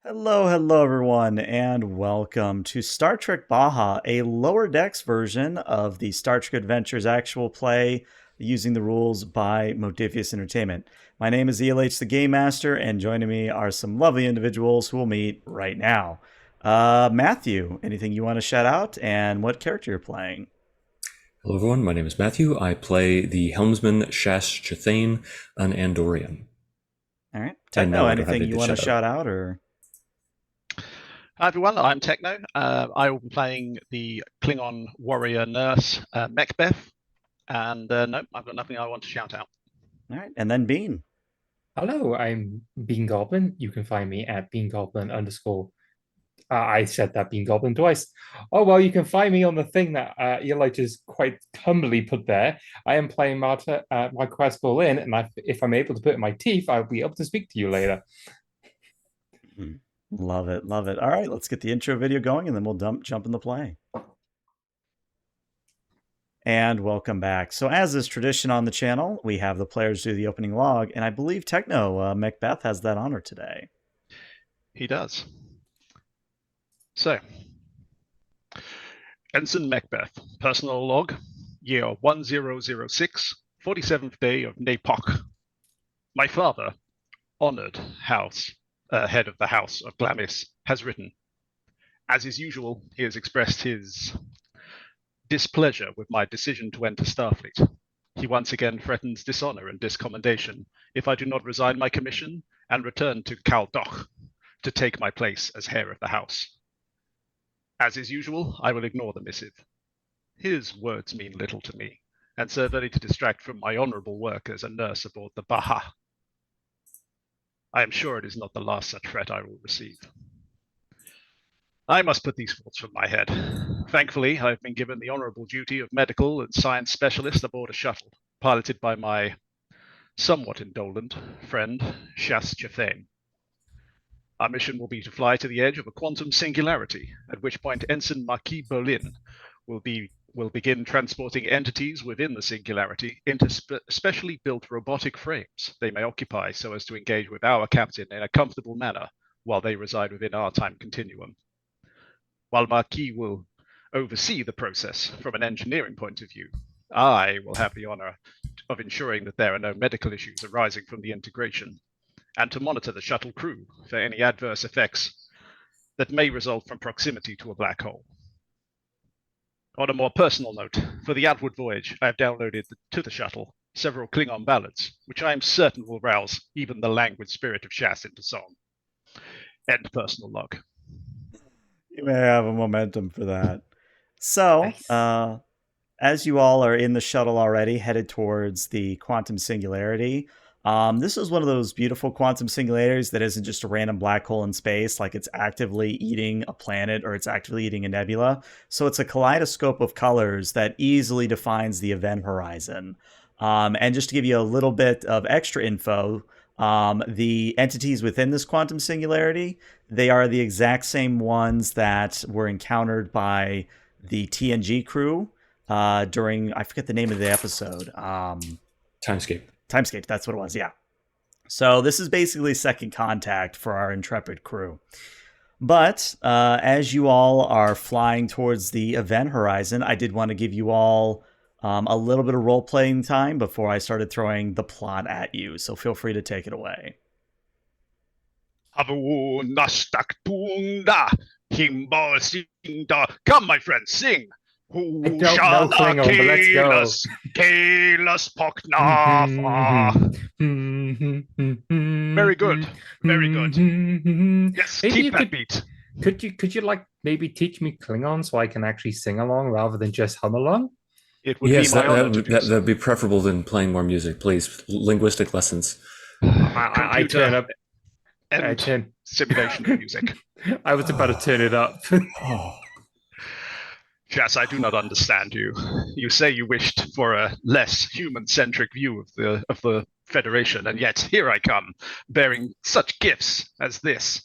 Hello everyone, and welcome to Star Trek Baja, a lower decks version of the Star Trek Adventures actual play using the rules by Modifius Entertainment. My name is ELH the Game Master, and joining me are some lovely individuals who we'll meet right now. Matthew, anything you want to shout out, and what character you're playing? Hello everyone, my name is Matthew. I play the helmsman Shas Chathane, an Andorian. All right, And Techno, no, I don't have anything you anything to want to shout out. shout out, or? Hi everyone, I'm Techno. I will be playing the Klingon warrior nurse Mechbeth, and no, I've got nothing I want to shout out. All right, and then Bean. Hello, I'm Bean Goblin. You can find me at Bean Goblin underscore. I said that Bean Goblin twice. Oh, well, you can find me on the thing that Eli just quite humbly put there. I am playing Marta, my quest Berlin, and if I'm able to put in my teeth, I'll be able to speak to you later. Love it, love it. All right, let's get the intro video going, and then we'll jump in the play. And welcome back. So as is tradition on the channel, we have the players do the opening log, and I believe Techno Macbeth has that honor today. He does. So, Ensign Mechbeth, personal log, year 1006, 47th day of Napok. My father, honored head of the House of Glamis, has written. As is usual, he has expressed his displeasure with my decision to enter Starfleet. He once again threatens dishonor and discommendation if I do not resign my commission and return to Kaldoch to take my place as heir of the house. As is usual, I will ignore the missive. His words mean little to me, and serve only to distract from my honorable work as a nurse aboard the Baja. I am sure it is not the last such threat I will receive. I must put these thoughts from my head. Thankfully, I have been given the honorable duty of medical and science specialist aboard a shuttle, piloted by my somewhat indolent friend, Shas Chathane. Our mission will be to fly to the edge of a quantum singularity, at which point Ensign Marquis Berlin will begin transporting entities within the singularity into specially built robotic frames they may occupy so as to engage with our captain in a comfortable manner while they reside within our time continuum. While Marquis will oversee the process from an engineering point of view, I will have the honor of ensuring that there are no medical issues arising from the integration, and to monitor the shuttle crew for any adverse effects that may result from proximity to a black hole. On a more personal note, for the outward voyage, I have downloaded to the shuttle several Klingon ballads, which I am certain will rouse even the languid spirit of Shas into song. End personal log. You may have a momentum for that. So, Nice. as you all are in the shuttle already, headed towards the quantum singularity, this is one of those beautiful quantum singularities that isn't just a random black hole in space, like it's actively eating a planet or it's actively eating a nebula. So it's a kaleidoscope of colors that easily defines the event horizon. And just to give you a little bit of extra info, the entities within this quantum singularity, they are the exact same ones that were encountered by the TNG crew during, I forget the name of the episode. Timescape. Timescape, that's what it was, yeah. So this is basically second contact for our intrepid crew. But as you all are flying towards the event horizon, I did want to give you all a little bit of role-playing time before I started throwing the plot at you. So feel free to take it away. Havu nastak tunda, himbo sinda. Come, my friends, sing. I don't know Klingon, but let's go. Kalis Poknafa. Very good. Very good. Yes, Maybe keep you that could. beat. Could you like maybe teach me Klingon so I can actually sing along rather than just hum along? It would Yes, be my honor to do so. that'd be preferable than playing more music, please. Linguistic lessons. I turn up. I And turn. simulation of music. I was about to turn it up. Jas, I do not understand you. You say you wished for a less human-centric view of the Federation, and yet here I come, bearing such gifts as this.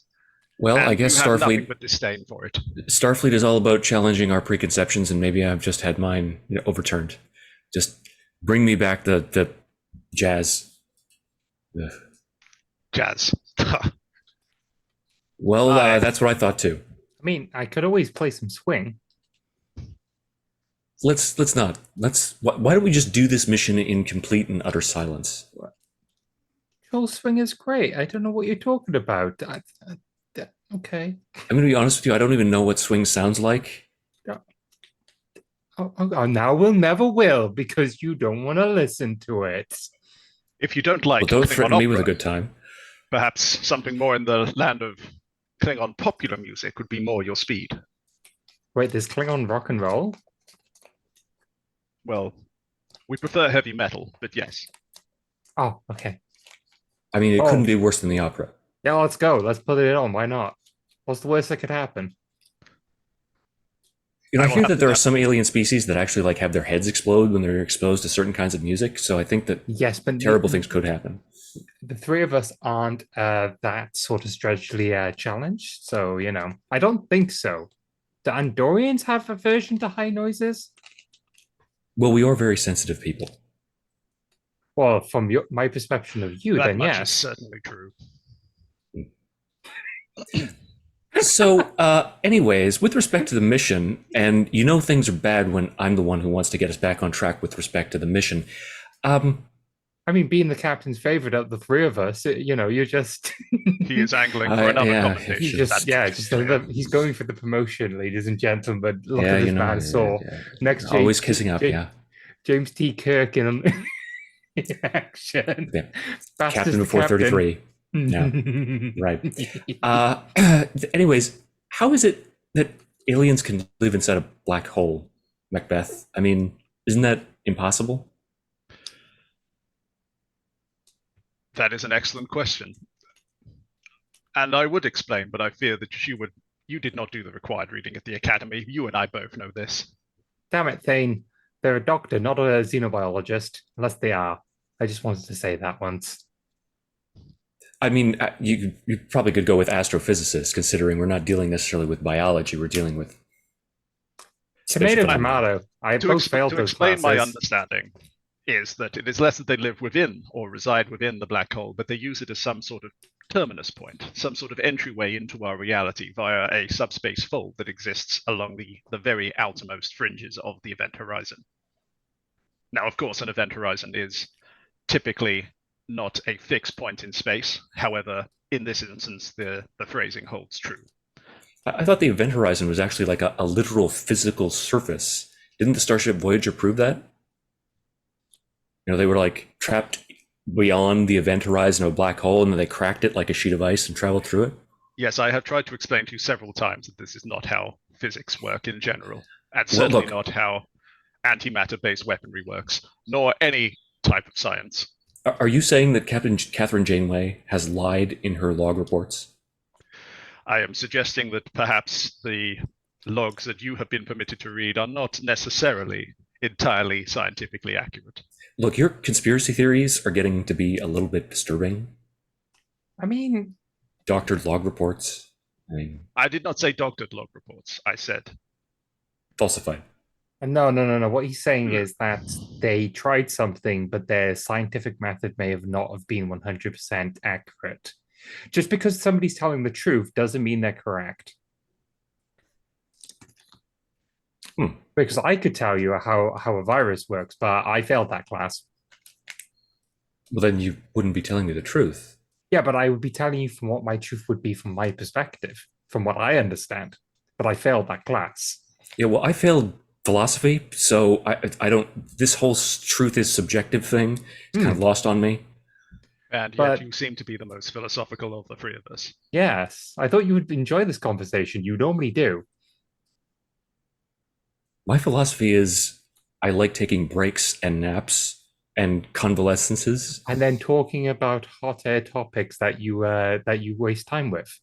Well, and I guess you have nothing Starfleet but disdain for it. Starfleet is all about challenging our preconceptions, and maybe I've just had mine overturned. Just bring me back the jazz. Ugh. Jazz. Well, I- that's what I thought too. I mean, I could always play some swing. Let's not. Why don't we just do this mission in complete and utter silence? Joel swing is great. I don't know what you're talking about. Okay. I'm going to be honest with you. I don't even know what swing sounds like. Oh, now we'll never will because you don't want to listen to it. If you don't like Well, don't Klingon threaten me with a opera, good time. perhaps something more in the land of Klingon popular music would be more your speed. Wait, there's Klingon rock and roll? Well, we prefer heavy metal, but yes. Oh, okay. I mean, it Oh. couldn't be worse than the opera. Yeah, let's go. Let's put it on. Why not? What's the worst that could happen? You know, I I will hear have that to there are have- some alien species that actually like have their heads explode when they're exposed to certain kinds of music. So I think that Yes, but terrible things could happen. the three of us aren't that sort of stretchily challenged. So, I don't think so. Do Andorians have aversion to high noises? Well, we are very sensitive people. Well, from my perception of you, That then much is yes. certainly true. So, anyways, with respect to the mission, and you know things are bad when I'm the one who wants to get us back on track with respect to the mission. I mean, being the captain's favorite of the three of us, you're just He is angling for another yeah, commendation. he's just That's clear. he's going for the promotion, ladies and gentlemen. Look yeah, at this you know, man sore. Next, always kissing up. Yeah, James T. Kirk in action. Yeah. Fast as Captain the of 433. Yeah, captain. right. Anyways, how is it that aliens can live inside a black hole, Macbeth? I mean, isn't that impossible? That is an excellent question. And I would explain, but I fear that you did not do the required reading at the academy. You and I both know this. Damn it, Thane. They're a doctor, not a xenobiologist, unless they are. I just wanted to say that once. I mean, you probably could go with astrophysicists, considering we're not dealing necessarily with biology. We're dealing with Tomato, spatial phenomena. tomato. I To, both failed to those explain my classes. understanding is that it is less that they live within or reside within the black hole, but they use it as some sort of terminus point, some sort of entryway into our reality via a subspace fold that exists along the very outermost fringes of the event horizon. Now, of course, an event horizon is typically not a fixed point in space. However, in this instance, the phrasing holds true. I thought the event horizon was actually like a literal physical surface. Didn't the Starship Voyager prove that? You know, they were like trapped beyond the event horizon of a black hole, and then they cracked it like a sheet of ice and traveled through it. Yes, I have tried to explain to you several times that this is not how physics work in general, and Well, certainly look. not how antimatter-based weaponry works, nor any type of science. Are you saying that Captain Catherine Janeway has lied in her log reports? I am suggesting that perhaps the logs that you have been permitted to read are not necessarily entirely scientifically accurate. Look, your conspiracy theories are getting to be a little bit disturbing. I mean, Doctored log reports. I mean, I did not say doctored log reports. I said falsified. no. What he's saying is that they tried something, but their scientific method may have not have been 100% accurate. Just because somebody's telling the truth doesn't mean they're correct. Because I could tell you how a virus works, but I failed that class. Well, then you wouldn't be telling me the truth. Yeah, but I would be telling you from what my truth would be from my perspective, from what I understand. But I failed that class. Yeah, well, I failed philosophy, so I don't. This whole truth is subjective thing is kind of lost on me. and yet But- you seem to be the most philosophical of the three of us. Yes, I thought you would enjoy this conversation. You normally do. My philosophy is I like taking breaks and naps and convalescences. And then talking about hot air topics that you waste time with.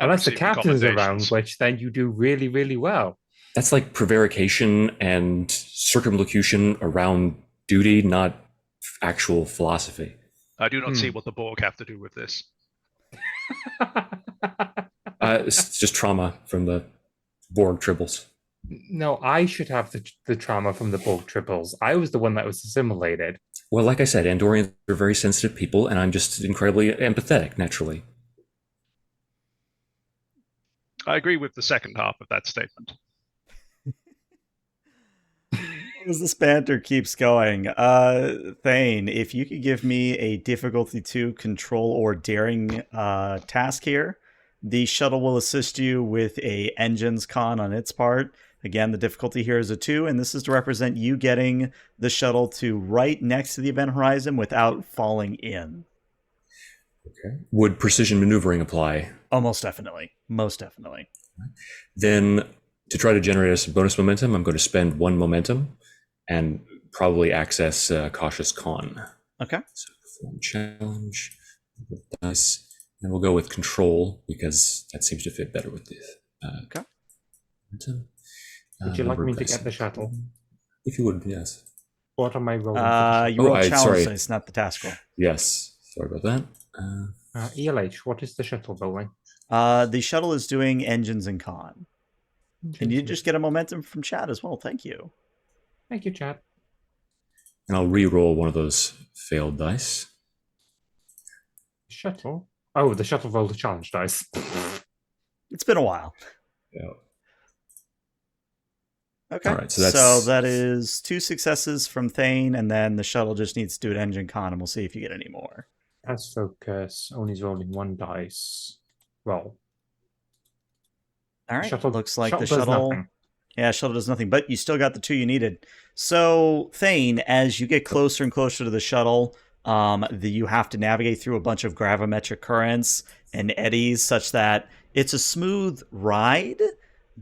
And Unless the receiving captain is around, commendations. which then you do really, really well. That's like prevarication and circumlocution around duty, not actual philosophy. I do not see what the Borg have to do with this. It's just trauma from the Borg tribbles. No, I should have the trauma from the Borg triples. I was the one that was assimilated. Well, like I said, Andorians are very sensitive people, and I'm just incredibly empathetic, naturally. I agree with the second half of that statement. As this banter keeps going, Thane, if you could give me a difficulty 2 control or daring task here, the shuttle will assist you with a engines con on its part. Again, the difficulty here is a 2, and this is to represent you getting the shuttle to right next to the event horizon without falling in. Okay. Would precision maneuvering apply? Oh, most definitely. Most definitely. Then, to try to generate us some bonus momentum, I'm going to spend 1 momentum and probably access Cautious Con. Okay. So, perform challenge, dice, and we'll go with control because that seems to fit better with this. Okay. Momentum. Would you like Number me of to dice. get the shuttle? If you would, yes. What am I rolling for the You shuttle? roll challenge sorry. dice, not the task roll. Yes. Sorry about that. ELH, what is the shuttle rolling? The shuttle is doing engines and con. And you just get a momentum from chat as well. Thank you. Thank you, Chad. And I'll re-roll one of those failed dice. Shuttle? Oh, the shuttle rolled a challenge dice. It's been a while. Yeah. Okay. All right, so that is 2 successes from Thane, and then the shuttle just needs to do an engine con, and we'll see if you get any more. As focus, only rolling 1 dice. Roll. All right. Shuttle, Looks like shuttle the does shuttle. nothing. Yeah, shuttle does nothing, but you still got the 2 you needed. So, Thane, as you get closer and closer to the shuttle, you have to navigate through a bunch of gravimetric currents and eddies such that it's a smooth ride,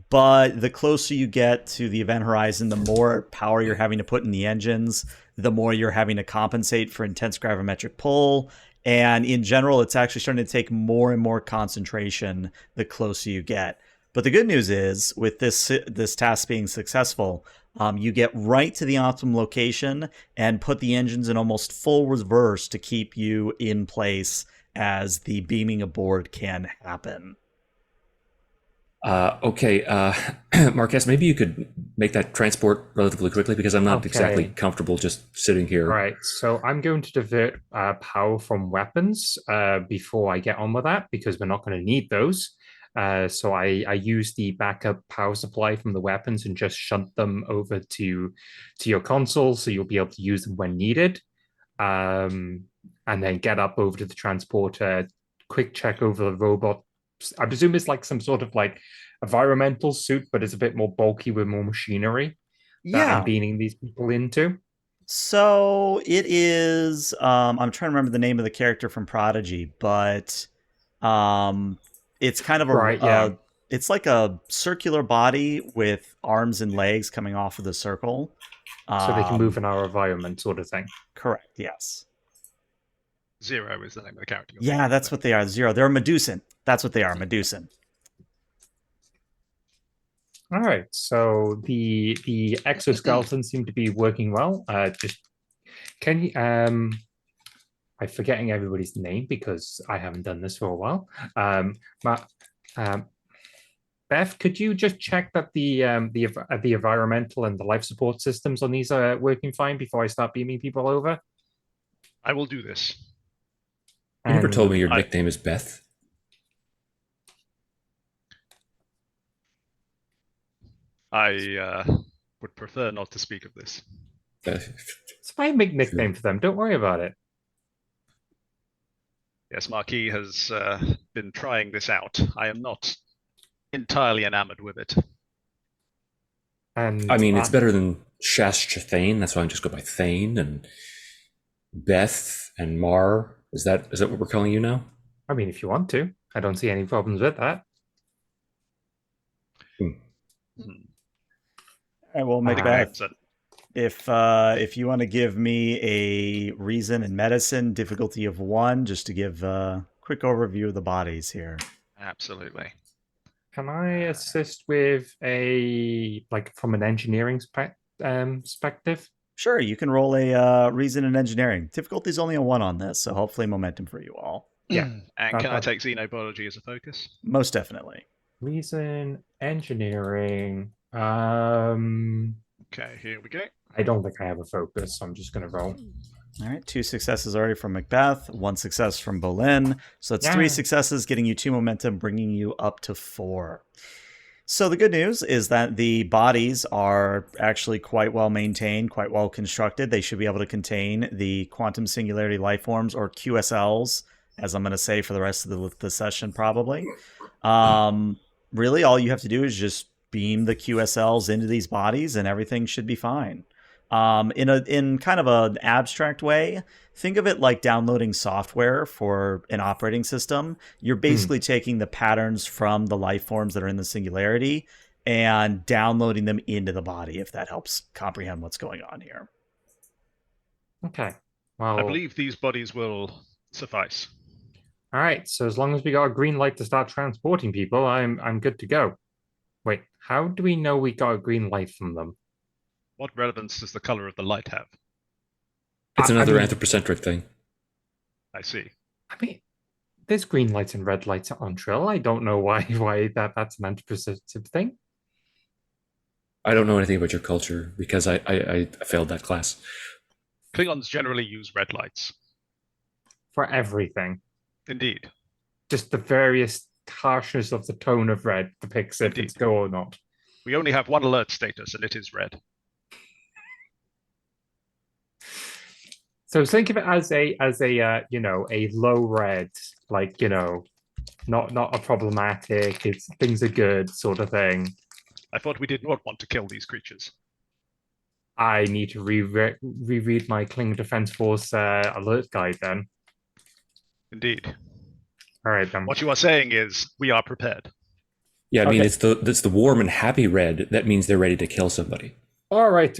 but the closer you get to the event horizon, the more power you're having to put in the engines, the more you're having to compensate for intense gravimetric pull. And in general, it's actually starting to take more and more concentration the closer you get. But the good news is, with this task being successful, you get right to the optimum location and put the engines in almost full reverse to keep you in place as the beaming aboard can happen. Okay, Marquez, maybe you could make that transport relatively quickly because I'm not exactly comfortable just sitting here. All right, so I'm going to divert power from weapons before I get on with that because we're not going to need those. So I use the backup power supply from the weapons and just shunt them over to your console, so you'll be able to use them when needed. And then get up over to the transporter, quick check over the robot. I presume it's like some sort of like environmental suit, but it's a bit more bulky with more machinery that I'm beaming these people into. So it is. I'm trying to remember the name of the character from Prodigy, but it's kind of it's like a circular body with arms and legs coming off of the circle. So they can move in our environment, sort of thing. Correct, yes. Zero is the name of the character. Yeah, that's what they are. Zero. They're Medusan. That's what they are, Medusan. All right. So the exoskeletons seem to be working well. Just can you I'm forgetting everybody's name because I haven't done this for a while. Beth, could you just check that the environmental and the life support systems on these are working fine before I start beaming people over? I will do this. You never told me your nickname is Beth. I would prefer not to speak of this. It's my nickname for them. Don't worry about it. Yes, Marquis has been trying this out. I am not entirely enamored with it. And I mean, it's better than Shastra Thane. That's why I just go by Thane and Beth and Mar. Is that what we're calling you now? I mean, if you want to, I don't see any problems with that. I will make that. If you want to give me a reason and medicine difficulty of 1, just to give a quick overview of the bodies here. Absolutely. Can I assist with from an engineering perspective? Sure, you can roll a reason and engineering. Difficulty is only a 1 on this, so hopefully momentum for you all. Yeah. And can I take xenobiology as a focus? Most definitely. Reason, engineering. Okay, here we go. I don't think I have a focus, so I'm just going to roll. All right, 2 successes already from Macbeth, 1 success from Bolin. So that's 3 successes, getting you 2 momentum, bringing you up to 4. So the good news is that the bodies are actually quite well maintained, quite well constructed. They should be able to contain the quantum singularity life forms, or QSLs, as I'm going to say for the rest of the session probably. Really, all you have to do is just beam the QSLs into these bodies, and everything should be fine. In kind of an abstract way, think of it like downloading software for an operating system. You're basically taking the patterns from the life forms that are in the singularity and downloading them into the body, if that helps comprehend what's going on here. Okay. Well, I believe these bodies will suffice. all right. So as long as we got a green light to start transporting people, I'm good to go. Wait, how do we know we got a green light from them? What relevance does the color of the light have? It's another I mean, anthropocentric thing. I see. I mean, there's green lights and red lights on Trill. I don't know why that's an anthropocentric thing. I don't know anything about your culture because I failed that class. Klingons generally use red lights. For everything. Indeed. Just the various harshness of the tone of red depicts if it's go or not. We only have one alert status, and it is red. So think of it as a a low red, like not a problematic. It's things are good sort of thing. I thought we did not want to kill these creatures. I need to reread my Klingon Defense Force alert guide then. Indeed. All right then. What you are saying is we are prepared. Yeah, I mean Okay. it's the warm and happy red that means they're ready to kill somebody. All right.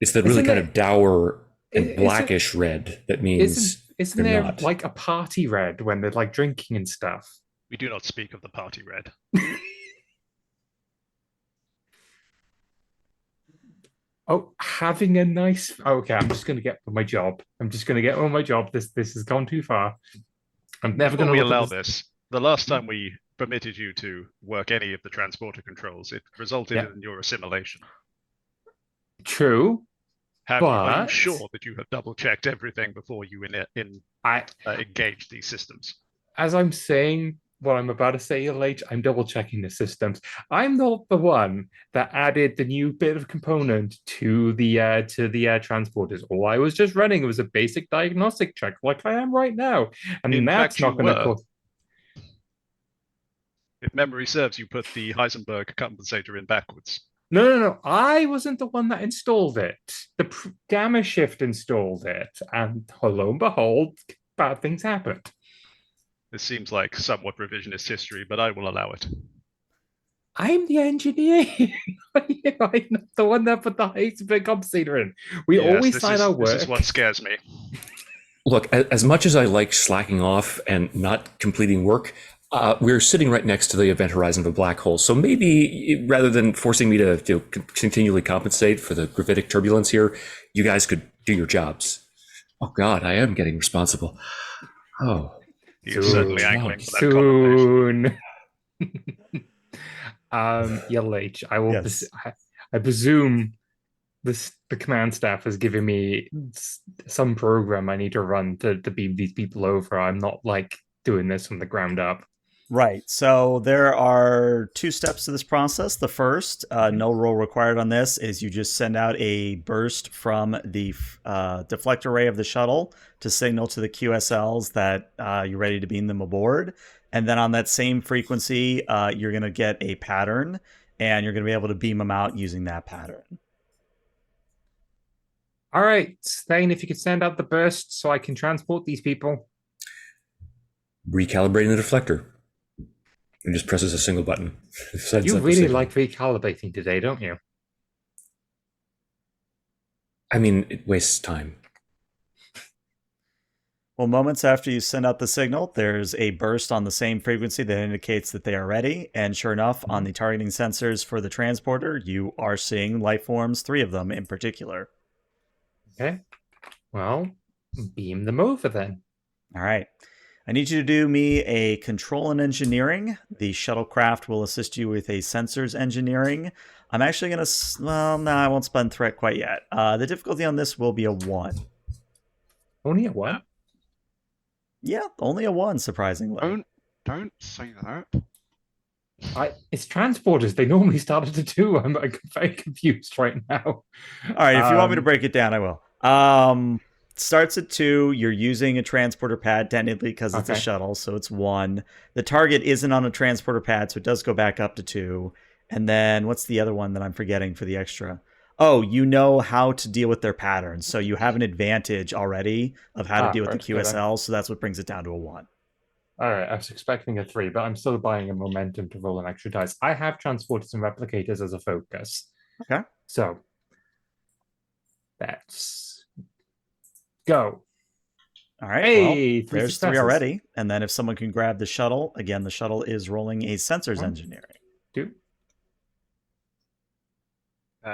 It's the really Isn't kind it- of dour and isn't- blackish red that means Isn't they're there not. like a party red when they're like drinking and stuff? We do not speak of the party red. Oh, having a nice. Okay, I'm just going to get on my job. I'm just going to get on my job. This has gone too far. I'm never Before going we to allow this, the last time we permitted you to work any of the transporter controls, it resulted Yeah. in your assimilation. True. Are you But- sure that you have double-checked everything before you engage these systems? As I'm saying what I'm about to say, late, I'm double checking the systems. I'm not the one that added the new bit of component to the transporters. All I was just running was a basic diagnostic check, like I am right now, and In that's fact, not you going to were. cause. If memory serves, you put the Heisenberg compensator in backwards. No. I wasn't the one that installed it. The Gamma Shift installed it, and lo and behold, bad things happened. This seems like somewhat revisionist history, but I will allow it. I'm the engineer. I'm not the one that put the Heisenberg compensator in. We Yes, always this sign is- our work. This is what scares me. Look, as much as I like slacking off and not completing work, we're sitting right next to the event horizon of a black hole. So maybe rather than forcing me to continually compensate for the gravitic turbulence here, you guys could do your jobs. Oh God, I am getting responsible. Oh. He is certainly Soon. angling for that conversation. Soon. Yelh, I will. Yes. I presume the command staff has given me some program I need to run to beam these people over. I'm not like doing this from the ground up. Right. So there are 2 steps to this process. The first, no roll required on this, is you just send out a burst from the deflector array of the shuttle to signal to the QSLs that you're ready to beam them aboard. And then on that same frequency, you're going to get a pattern, and you're going to be able to beam them out using that pattern. All right, Thane, if you could send out the burst so I can transport these people. Recalibrating the deflector. It just presses a single button. Sends You up a really signal. like recalibrating today, don't you? I mean, it wastes time. Well, moments after you send out the signal, there's a burst on the same frequency that indicates that they are ready. And sure enough, on the targeting sensors for the transporter, you are seeing life forms, 3 of them in particular. Okay. Well, beam them over then. All right. I need you to do me a control and engineering. The shuttlecraft will assist you with a sensors engineering. I'm actually going to... Well, no, I won't spend threat quite yet. The difficulty on this will be a 1. Only a one? Yeah, only a 1, surprisingly. Don't say that. It's transporters. They normally start at a 2. I'm very confused right now. All right, if you want me to break it down, I will. Starts at 2. You're using a transporter pad, technically, because it's a shuttle, so it's 1. The target isn't on a transporter pad, so it does go back up to 2. And then, what's the other one that I'm forgetting for the extra? Oh, you know how to deal with their patterns, so you have an advantage already of how to deal with the QSL, so that's what brings it down to a 1. All right, I was expecting a 3, but I'm still buying a momentum to roll an extra dice. I have transporters and replicators as a focus. Okay. So, let's go. All right, hey, well, there's 3 already. And then if someone can grab the shuttle, again, the shuttle is rolling a sensors engineering. 2.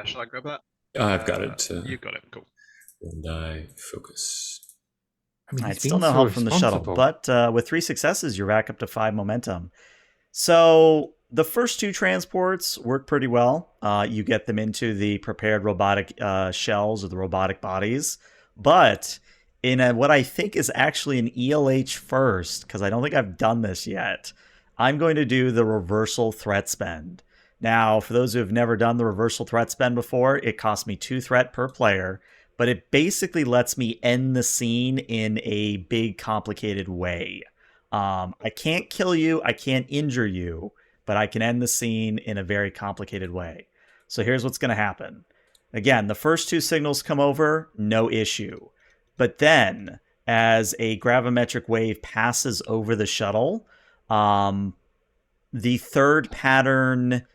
Shall I grab that? I've got it. You've got it. Cool. And I focus. I mean, Still no help from the shuttle, but with 3 successes, you're back up to 5 momentum. So the first 2 transports work pretty well. You get them into the prepared robotic shells or the robotic bodies, but in what I think is actually an ELH first, because I don't think I've done this yet, I'm going to do the reversal threat spend. Now, for those who have never done the reversal threat spend before, it costs me 2 threat per player, but it basically lets me end the scene in a big, complicated way. I can't kill you, I can't injure you, but I can end the scene in a very complicated way. So here's what's going to happen. Again, the first 2 signals come over, no issue. But then, as a gravimetric wave passes over the shuttle, the third pattern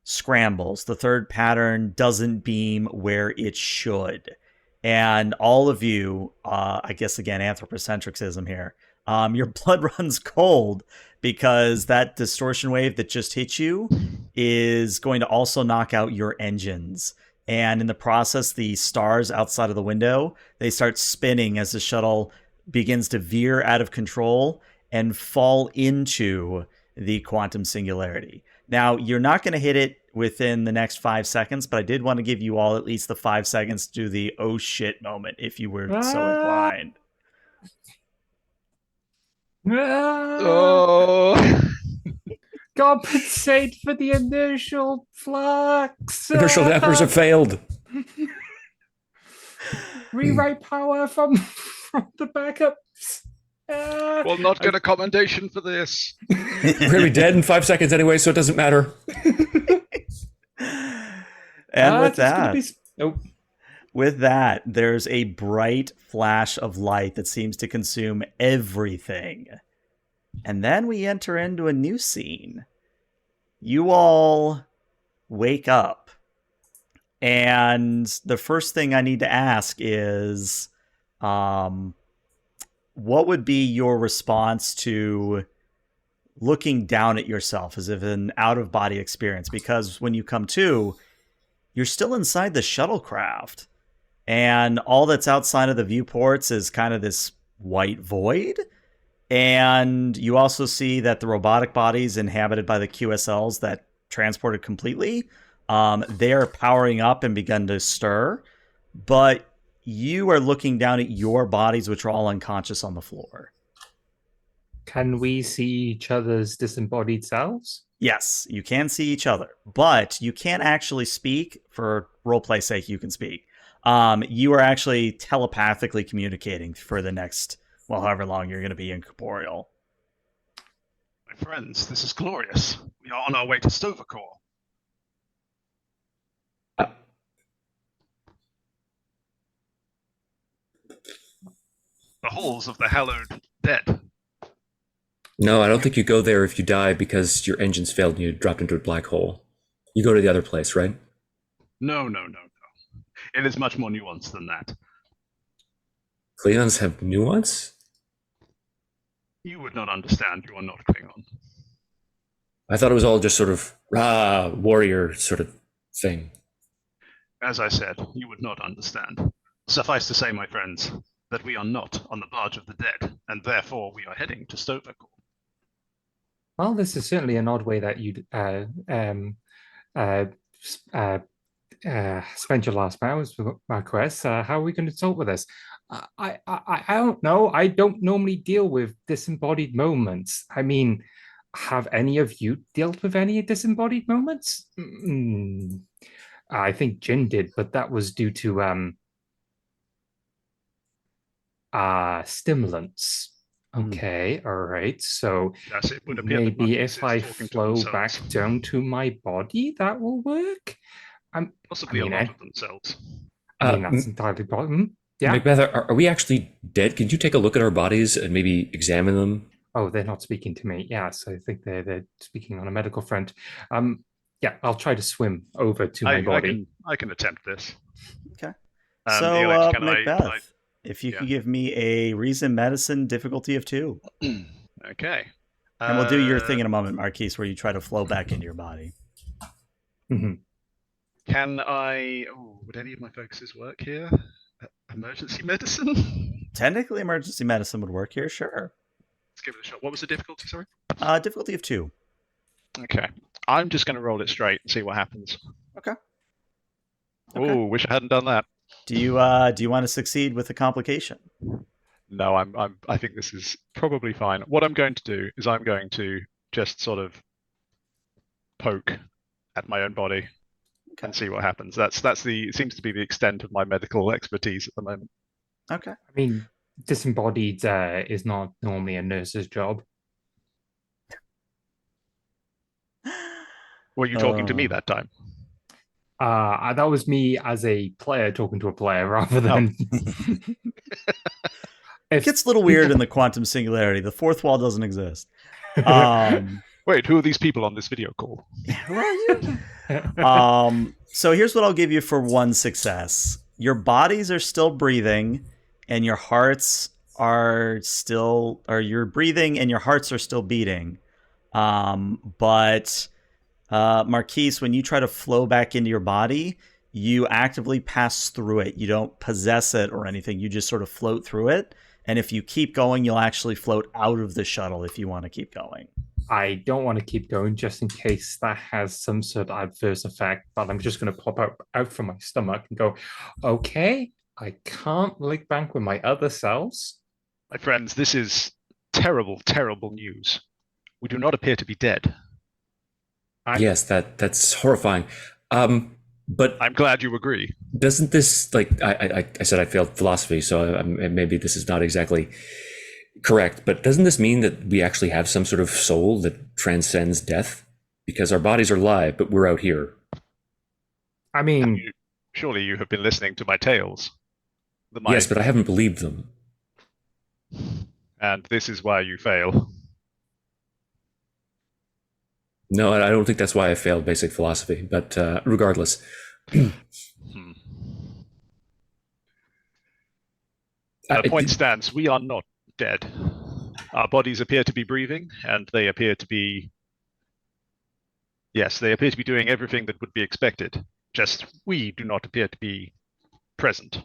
scrambles. The third pattern doesn't beam where it should. And all of you, I guess, again, anthropocentricism here, your blood runs cold because that distortion wave that just hit you is going to also knock out your engines. And in the process, the stars outside of the window, they start spinning as the shuttle begins to veer out of control and fall into the quantum singularity. Now, you're not going to hit it within the next 5 seconds, but I did want to give you all at least the 5 seconds to do the oh shit moment if you were so inclined. Oh! Compensate for the inertial flux. Inertial dampers have failed. Rewrite power from the backups. We'll not get a commendation for this. We're going to be dead in 5 seconds anyway, so it doesn't matter. And with that, there's a bright flash of light that seems to consume everything. And then we enter into a new scene. You all wake up. And the first thing I need to ask is, what would be your response to looking down at yourself as if an out-of-body experience? Because when you come to, you're still inside the shuttlecraft. And all that's outside of the viewports is kind of this white void. And you also see that the robotic bodies inhabited by the QSLs that transported completely, they are powering up and begun to stir. But you are looking down at your bodies, which are all unconscious on the floor. Can we see each other's disembodied selves? Yes, you can see each other, but you can't actually speak. For roleplay sake, you can speak. You are actually telepathically communicating for the next, well, however long you're going to be incorporeal. My friends, this is glorious. We are on our way to Stovercore. The halls of the hallowed dead. No, I don't think you go there if you die because your engines failed and you dropped into a black hole. You go to the other place, right? No. It is much more nuanced than that. Klingons have nuance? You would not understand. You are not Klingon. I thought it was all just sort of warrior sort of thing. As I said, you would not understand. Suffice to say, my friends, that we are not on the barge of the dead, and therefore we are heading to Stovercore. Well, this is certainly an odd way that you'd uh, spent your last hours with Marquez. How are we going to solve with this? I don't know. I don't normally deal with disembodied moments. I mean, have any of you dealt with any disembodied moments? I think Jin did, but that was due to stimulants. Okay, all right. So Yes, it would appear that maybe Marquis if I is talking to flow back themselves. down to my body, that will work. Possibly a lot of themselves. I mean, that's entirely possible. Yeah. Macbeth, are we actually dead? Can you take a look at our bodies and maybe examine them? Oh, they're not speaking to me. Yeah, so I think they're speaking on a medical front. Yeah, I'll try to swim over to my body. I can attempt this. Okay. So, Macbeth, if you could give me a reason medicine difficulty of 2. Okay. And we'll do your thing in a moment, Marquise, where you try to flow back into your body. Can I... Oh, would any of my focuses work here? Emergency medicine? Technically, emergency medicine would work here, sure. Let's give it a shot. What was the difficulty, sorry? Difficulty of 2. Okay. I'm just going to roll it straight and see what happens. Okay. Oh, wish I hadn't done that. Do you want to succeed with a complication? No, I think this is probably fine. What I'm going to do is I'm going to just sort of poke at my own body and see what happens. It seems to be the extent of my medical expertise at the moment. Okay. I mean, disembodied is not normally a nurse's job. Were you talking to me that time? That was me as a player talking to a player rather than. It gets a little weird in the quantum singularity. The fourth wall doesn't exist. Wait, who are these people on this video call? Who are you? So here's what I'll give you for 1 success. Your bodies are still breathing, and your hearts are still, or you're breathing and your hearts are still beating. But Marquise, when you try to flow back into your body, you actively pass through it. You don't possess it or anything. You just sort of float through it. And if you keep going, you'll actually float out of the shuttle if you want to keep going. I don't want to keep going just in case that has some sort of adverse effect, but I'm just going to pop out from my stomach and go, okay, I can't link back with my other selves. My friends, this is terrible, terrible news. We do not appear to be dead. Yes, that's horrifying. But I'm glad you agree. Doesn't this, like I said, I failed philosophy, so maybe this is not exactly correct. But doesn't this mean that we actually have some sort of soul that transcends death? Because our bodies are alive, but we're out here. I mean, surely you have been listening to my tales. Yes, but I haven't believed them. And this is why you fail. No, I don't think that's why I failed basic philosophy, but regardless. The point stands, we are not dead. Our bodies appear to be breathing, and they appear to be... Yes, they appear to be doing everything that would be expected. Just we do not appear to be present.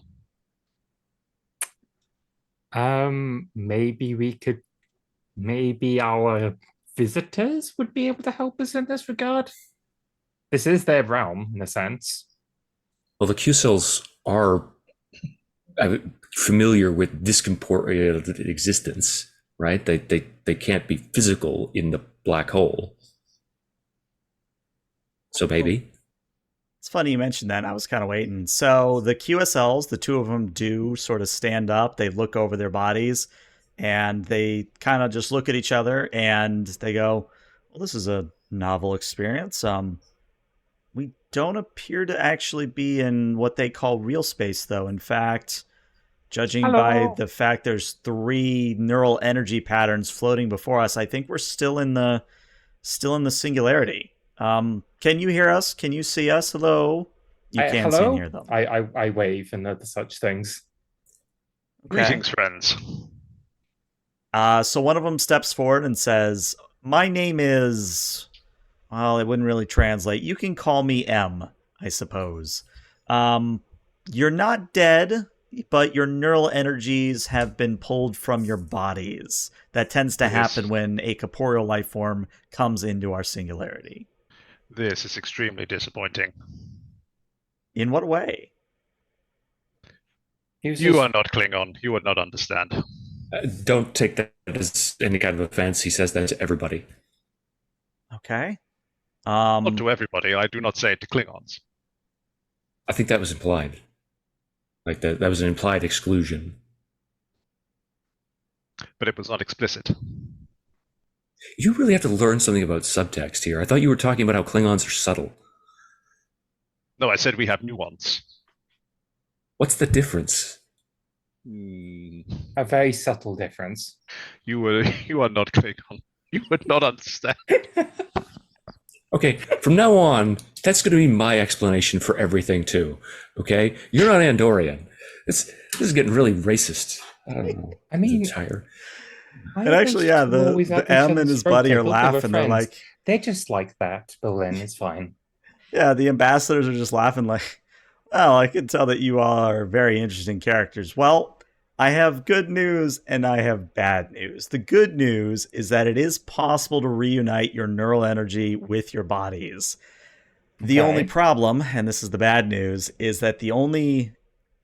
Maybe our visitors would be able to help us in this regard. This is their realm, in a sense. Well, the Q-cells are familiar with discorporeal existence, right? They can't be physical in the black hole. So maybe. It's funny you mentioned that. I was kind of waiting. So the QSLs, the two of them do sort of stand up. They look over their bodies and they kind of just look at each other and they go, well, this is a novel experience. We don't appear to actually be in what they call real space, though. In fact, judging by the fact there's 3 neural energy patterns floating before us, I think we're still in the singularity. Can you hear us? Can you see us? Hello? You can see and hear them. I wave and other such things. Okay. Greetings, friends. So one of them steps forward and says, my name is... Well, it wouldn't really translate. You can call me M, I suppose. You're not dead, but your neural energies have been pulled from your bodies. That tends to happen when a corporeal life form comes into our singularity. This is extremely disappointing. In what way? He was You just are not Klingon. You would not understand. Don't take that as any kind of offense. He says that to everybody. Okay. Not to everybody. I do not say it to Klingons. I think that was implied. Like that was an implied exclusion. But it was not explicit. You really have to learn something about subtext here. I thought you were talking about how Klingons are subtle. No, I said we have nuance. What's the difference? a very subtle difference. You are not Klingon. You would not understand. Okay, from now on, that's going to be my explanation for everything too. Okay, you're not Andorian. This is getting really racist. I don't know. I mean, entire. And actually, yeah, the M and his buddy are laughing. They're like, they're just like that, Berlin. It's fine. yeah, the ambassadors are just laughing like, well, I can tell that you all are very interesting characters. Well, I have good news and I have bad news. The good news is that it is possible to reunite your neural energy with your bodies. The only problem, and this is the bad news, is that the only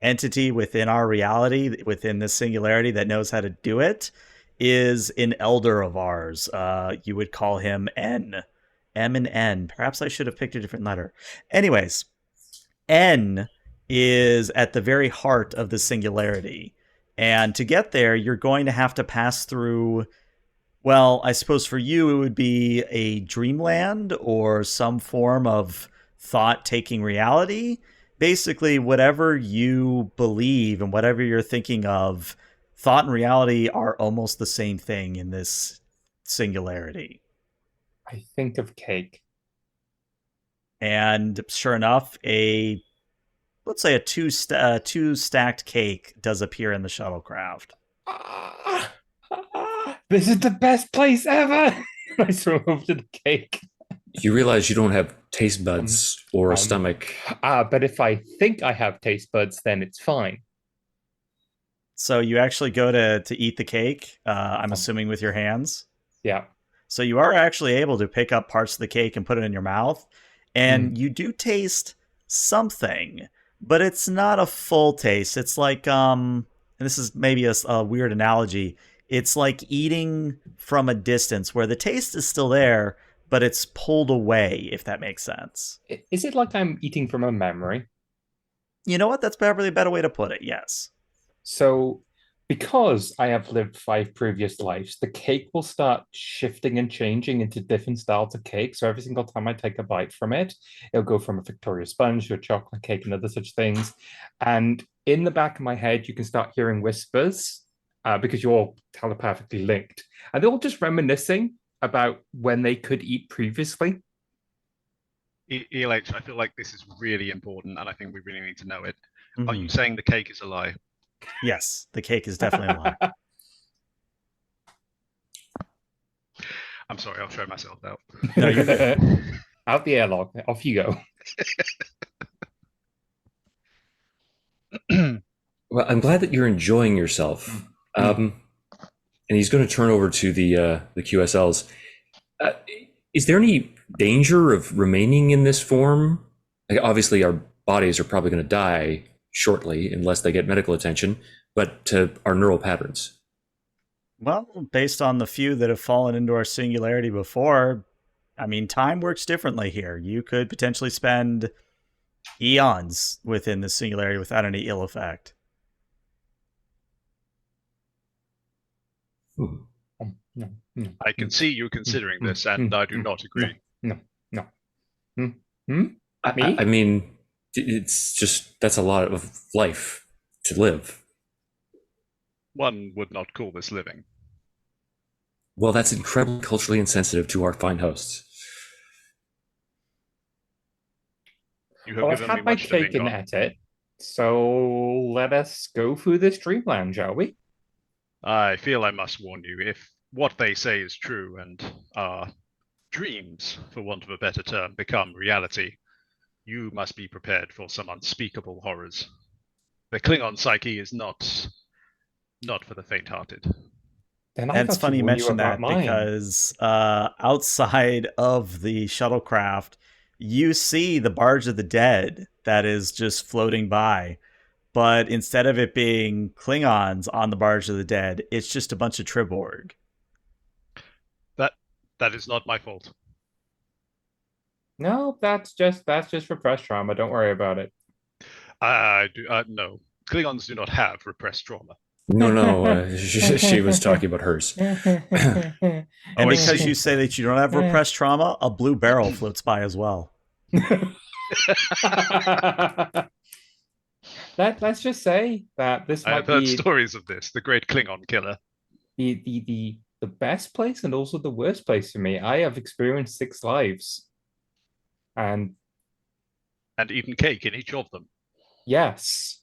entity within our reality, within this singularity, that knows how to do it is an elder of ours. You would call him N. M and N. Perhaps I should have picked a different letter. Anyways, N is at the very heart of the singularity. And to get there, you're going to have to pass through, well, I suppose for you, it would be a dreamland or some form of thought taking reality. Basically, whatever you believe and whatever you're thinking of, thought and reality are almost the same thing in this singularity. I think of cake. And sure enough, let's say a two stacked cake does appear in the shuttlecraft. This is the best place ever. I throw over to the cake. You realize you don't have taste buds or a stomach. But if I think I have taste buds, then it's fine. So you actually go to eat the cake, I'm assuming with your hands? Yeah. So you are actually able to pick up parts of the cake and put it in your mouth, and you do taste something, but it's not a full taste. It's like, and this is maybe a weird analogy, it's like eating from a distance where the taste is still there, but it's pulled away, if that makes sense. Is it like I'm eating from a memory? You know what? That's probably a better way to put it, yes. So, because I have lived 5 previous lives, the cake will start shifting and changing into different styles of cake. So every single time I take a bite from it, it'll go from a Victoria sponge to a chocolate cake and other such things. And in the back of my head, you can start hearing whispers because you're all telepathically linked. And they're all just reminiscing about when they could eat previously. ELH, I feel like this is really important, and I think we really need to know it. Mm-hmm. Are you saying the cake is a lie? Yes, the cake is definitely a lie. I'm sorry, I'll show myself out. No, you're good. Out the airlock, off you go. Well, I'm glad that you're enjoying yourself. And he's going to turn over to the QSLs. Is there any danger of remaining in this form? Like, obviously, our bodies are probably going to die shortly unless they get medical attention, but to our neural patterns. Well, based on the few that have fallen into our singularity before, I mean, time works differently here. You could potentially spend eons within the singularity without any ill effect. No. I can see you considering this, and I do not agree. No. I mean, it's just, that's a lot of life to live. One would not call this living. Well, that's incredibly culturally insensitive to our fine hosts. You have Well, I've given me had my much to cake think and on. ate it. So let us go through this dreamland, shall we? I feel I must warn you, if what they say is true and our dreams, for want of a better term, become reality, you must be prepared for some unspeakable horrors. The Klingon psyche is not for the faint-hearted. Then And it's funny you mentioned that mine. because outside of the shuttlecraft, you see the barge of the dead that is just floating by. But instead of it being Klingons on the barge of the dead, it's just a bunch of Triborg. That is not my fault. No, that's just repressed trauma. Don't worry about it. No. Klingons do not have repressed trauma. No, she was talking about hers. And because you say that you don't have repressed trauma, a blue barrel floats by as well. Let's just say that this I might have heard be stories of this, the great Klingon killer. the best place and also the worst place for me. I have experienced 6 lives. And eaten cake in each of them. yes,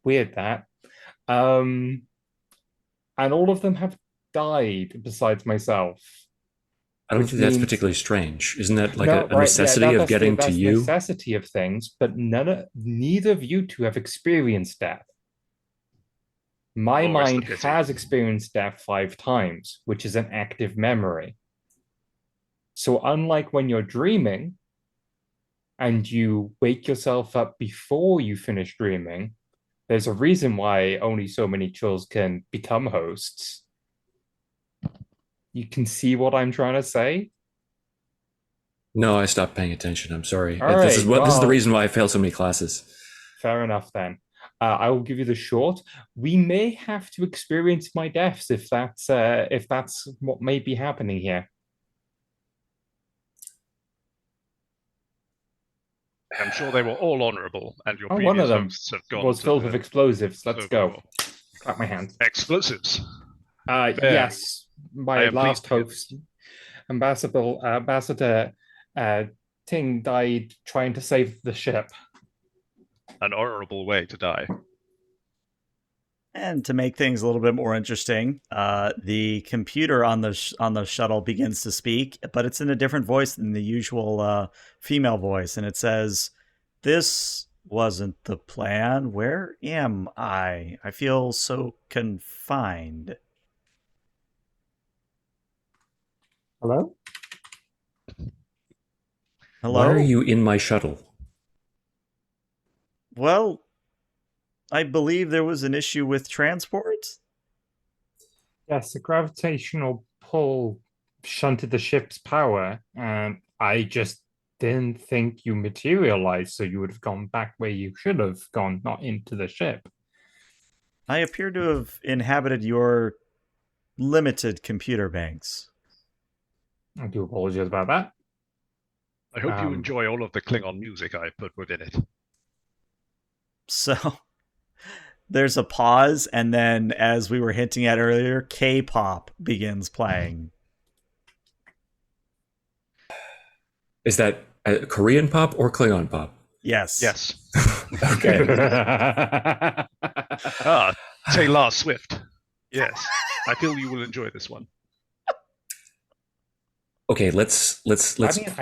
weird that. And all of them have died besides myself. I don't Which think that's means- particularly strange. Isn't that like No, a right, necessity of that's getting that's to you? necessity of things, but neither of you two have experienced death. My Oh, rest in mind peace. has experienced death 5 times, which is an active memory. So unlike when you're dreaming and you wake yourself up before you finish dreaming, there's a reason why only so many chills can become hosts. You can see what I'm trying to say? No, I stopped paying attention. I'm sorry. All This is right, this is the well- reason why I failed so many classes. Fair enough then. I will give you the short. We may have to experience my deaths if that's what may be happening here. I'm sure they were all honorable, and your Oh, previous one of them hosts have gone was to filled the with explosives. Let's go. Civil War. Clap my hands. Explosives. Yes, I my am last pleased to hear Ambassador Ting died trying to save the ship. An honorable way to die. And to make things a little bit more interesting, the computer on the shuttle begins to speak, but it's in a different voice than the usual female voice, and it says, "This wasn't the plan. Where am I? I feel so confined." Hello? Hello? Why are you in my shuttle? Well, I believe there was an issue with transport. Yes, the gravitational pull shunted the ship's power, and I just didn't think you materialized, so you would have gone back where you should have gone, not into the ship. I appear to have inhabited your limited computer banks. I do apologize about that. I hope you Um, enjoy all of the Klingon music I put within it. So there's a pause, and then, as we were hinting at earlier, K-pop begins playing. Is that Korean pop or Klingon pop? Yes. Yes. Okay. Taylor Swift. Yes. I feel you will enjoy this one. Okay, let's I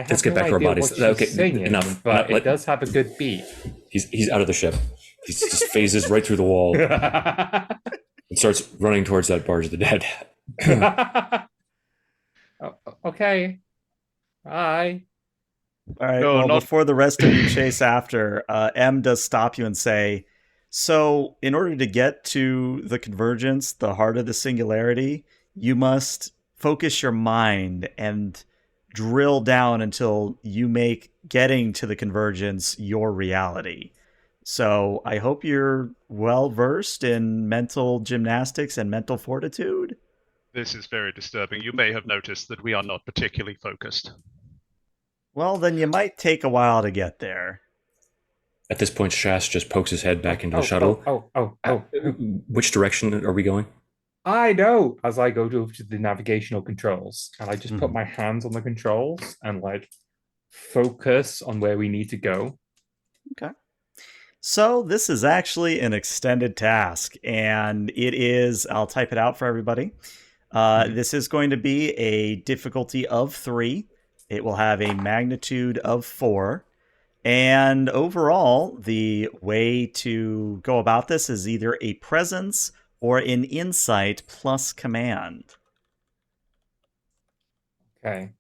have get no back to our idea bodies. what she's Okay, singing, enough. but Let- it does have a good beat. He's out of the ship. He just phases right through the wall and starts running towards that barge of the dead. Okay. Bye. All right. No, well, not- before the rest of you chase after, M does stop you and say, "So, in order to get to the convergence, the heart of the singularity, you must focus your mind and drill down until you make getting to the convergence your reality. So, I hope you're well versed in mental gymnastics and mental fortitude." This is very disturbing. You may have noticed that we are not particularly focused. Well, then you might take a while to get there. At this point, Shas just pokes his head back into the shuttle. Which direction are we going? I know. As I go to the navigational controls, and I just put my hands on the controls and like focus on where we need to go. Okay. So this is actually an extended task, and it is, I'll type it out for everybody. This is going to be a difficulty of 3. It will have a magnitude of 4. And overall, the way to go about this is either a presence or an insight plus command. Okay.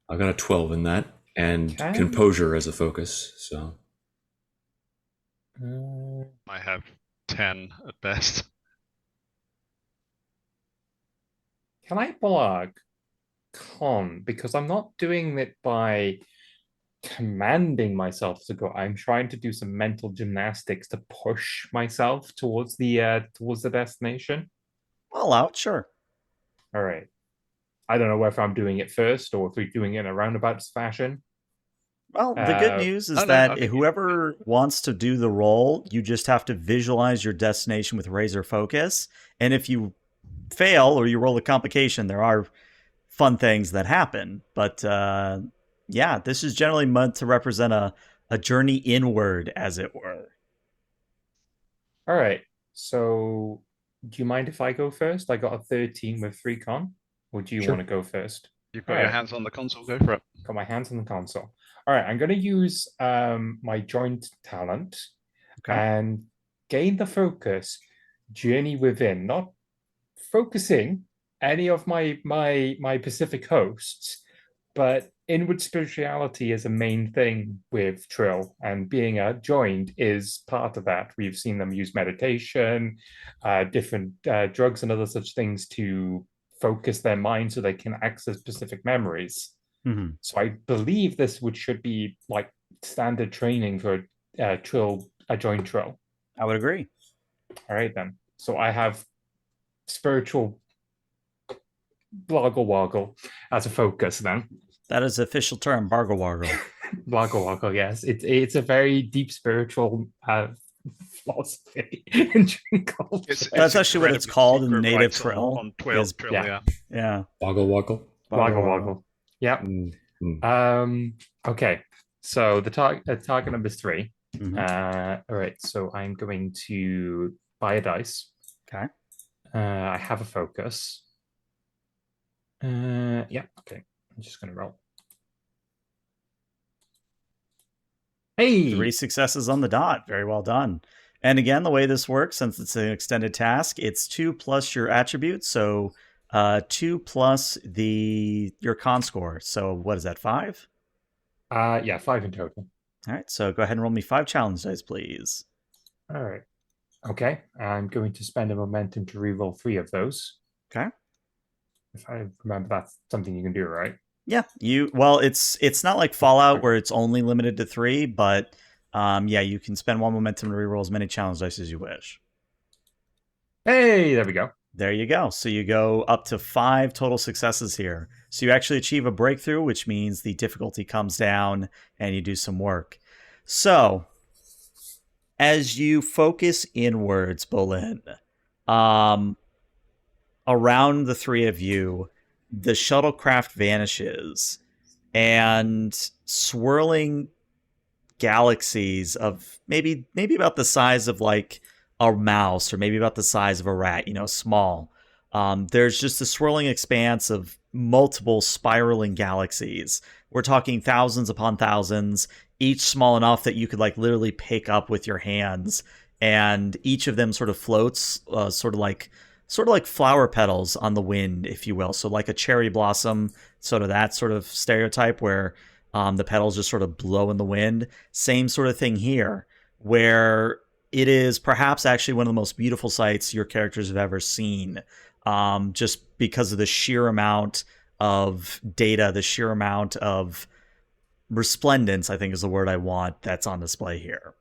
I've got a 12 in that. and Okay. composure as a focus. So I have 10 at best. can I blog con? Because I'm not doing it by commanding myself to go. I'm trying to do some mental gymnastics to push myself towards the destination. Well, out, sure. All right. I don't know whether I'm doing it first or if we're doing it in a roundabout fashion. Well, the good news is Oh, no, I that think whoever wants to do the roll, you just have to visualize your destination with razor focus. And if you fail or you roll a complication, there are fun things that happen. But yeah, this is generally meant to represent a journey inward, as it were. All right. So, do you mind if I go first? I got a 13 with 3 con. Or do you Sure. want to go first? you've All got your right. hands on the console, go for it. Got my hands on the console. All right. I'm going to use my joint talent Okay. and gain the focus, journey within, not focusing any of my Pacific hosts, but inward spirituality is a main thing with Trill, and being joined is part of that. We've seen them use meditation, different drugs, and other such things to focus their mind so they can access specific memories. Mm-hmm. So I believe this should be like standard training for a joint Trill. I would agree. All right then. So I have spiritual bloggle woggle as a focus then. That is the official term, bargle wargle. Bloggle woggle, yes. It's a very deep spiritual philosophy in Dream culture. That's actually what it's called in secret native rights Trill. On Trill, is- yeah. Yeah. Boggle Woggle. Bloggle woggle. Yeah. Okay. So the target number is 3. Mhm. All right. So I'm going to buy a dice. Okay. I have a focus. Yeah. Okay. I'm just going to roll. Hey. 3 successes on the dot. Very well done. And again, the way this works, since it's an extended task, it's 2 plus your attribute. So 2 plus your con score. So what is that, 5? Yeah, 5 in total. All right. So go ahead and roll me 5 challenge dice, please. All right. Okay. I'm going to spend a momentum to reroll 3 of those. Okay. If I remember, that's something you can do, right? Yeah. It's not like Fallout where it's only limited to 3, but yeah, you can spend 1 momentum to reroll as many challenge dice as you wish. Hey, there we go. There you go. So you go up to 5 total successes here. So you actually achieve a breakthrough, which means the difficulty comes down and you do some work. So as you focus inwards, Bolin, around the 3 of you, the shuttlecraft vanishes, and swirling galaxies of maybe about the size of like a mouse, or maybe about the size of a rat, small. There's just a swirling expanse of multiple spiraling galaxies. We're talking thousands upon thousands, each small enough that you could like literally pick up with your hands, and each of them sort of floats, sort of like flower petals on the wind, if you will. So like a cherry blossom, sort of that sort of stereotype where the petals just sort of blow in the wind. Same sort of thing here, where it is perhaps actually one of the most beautiful sights your characters have ever seen, just because of the sheer amount of data, the sheer amount of resplendence, I think is the word I want, that's on display here.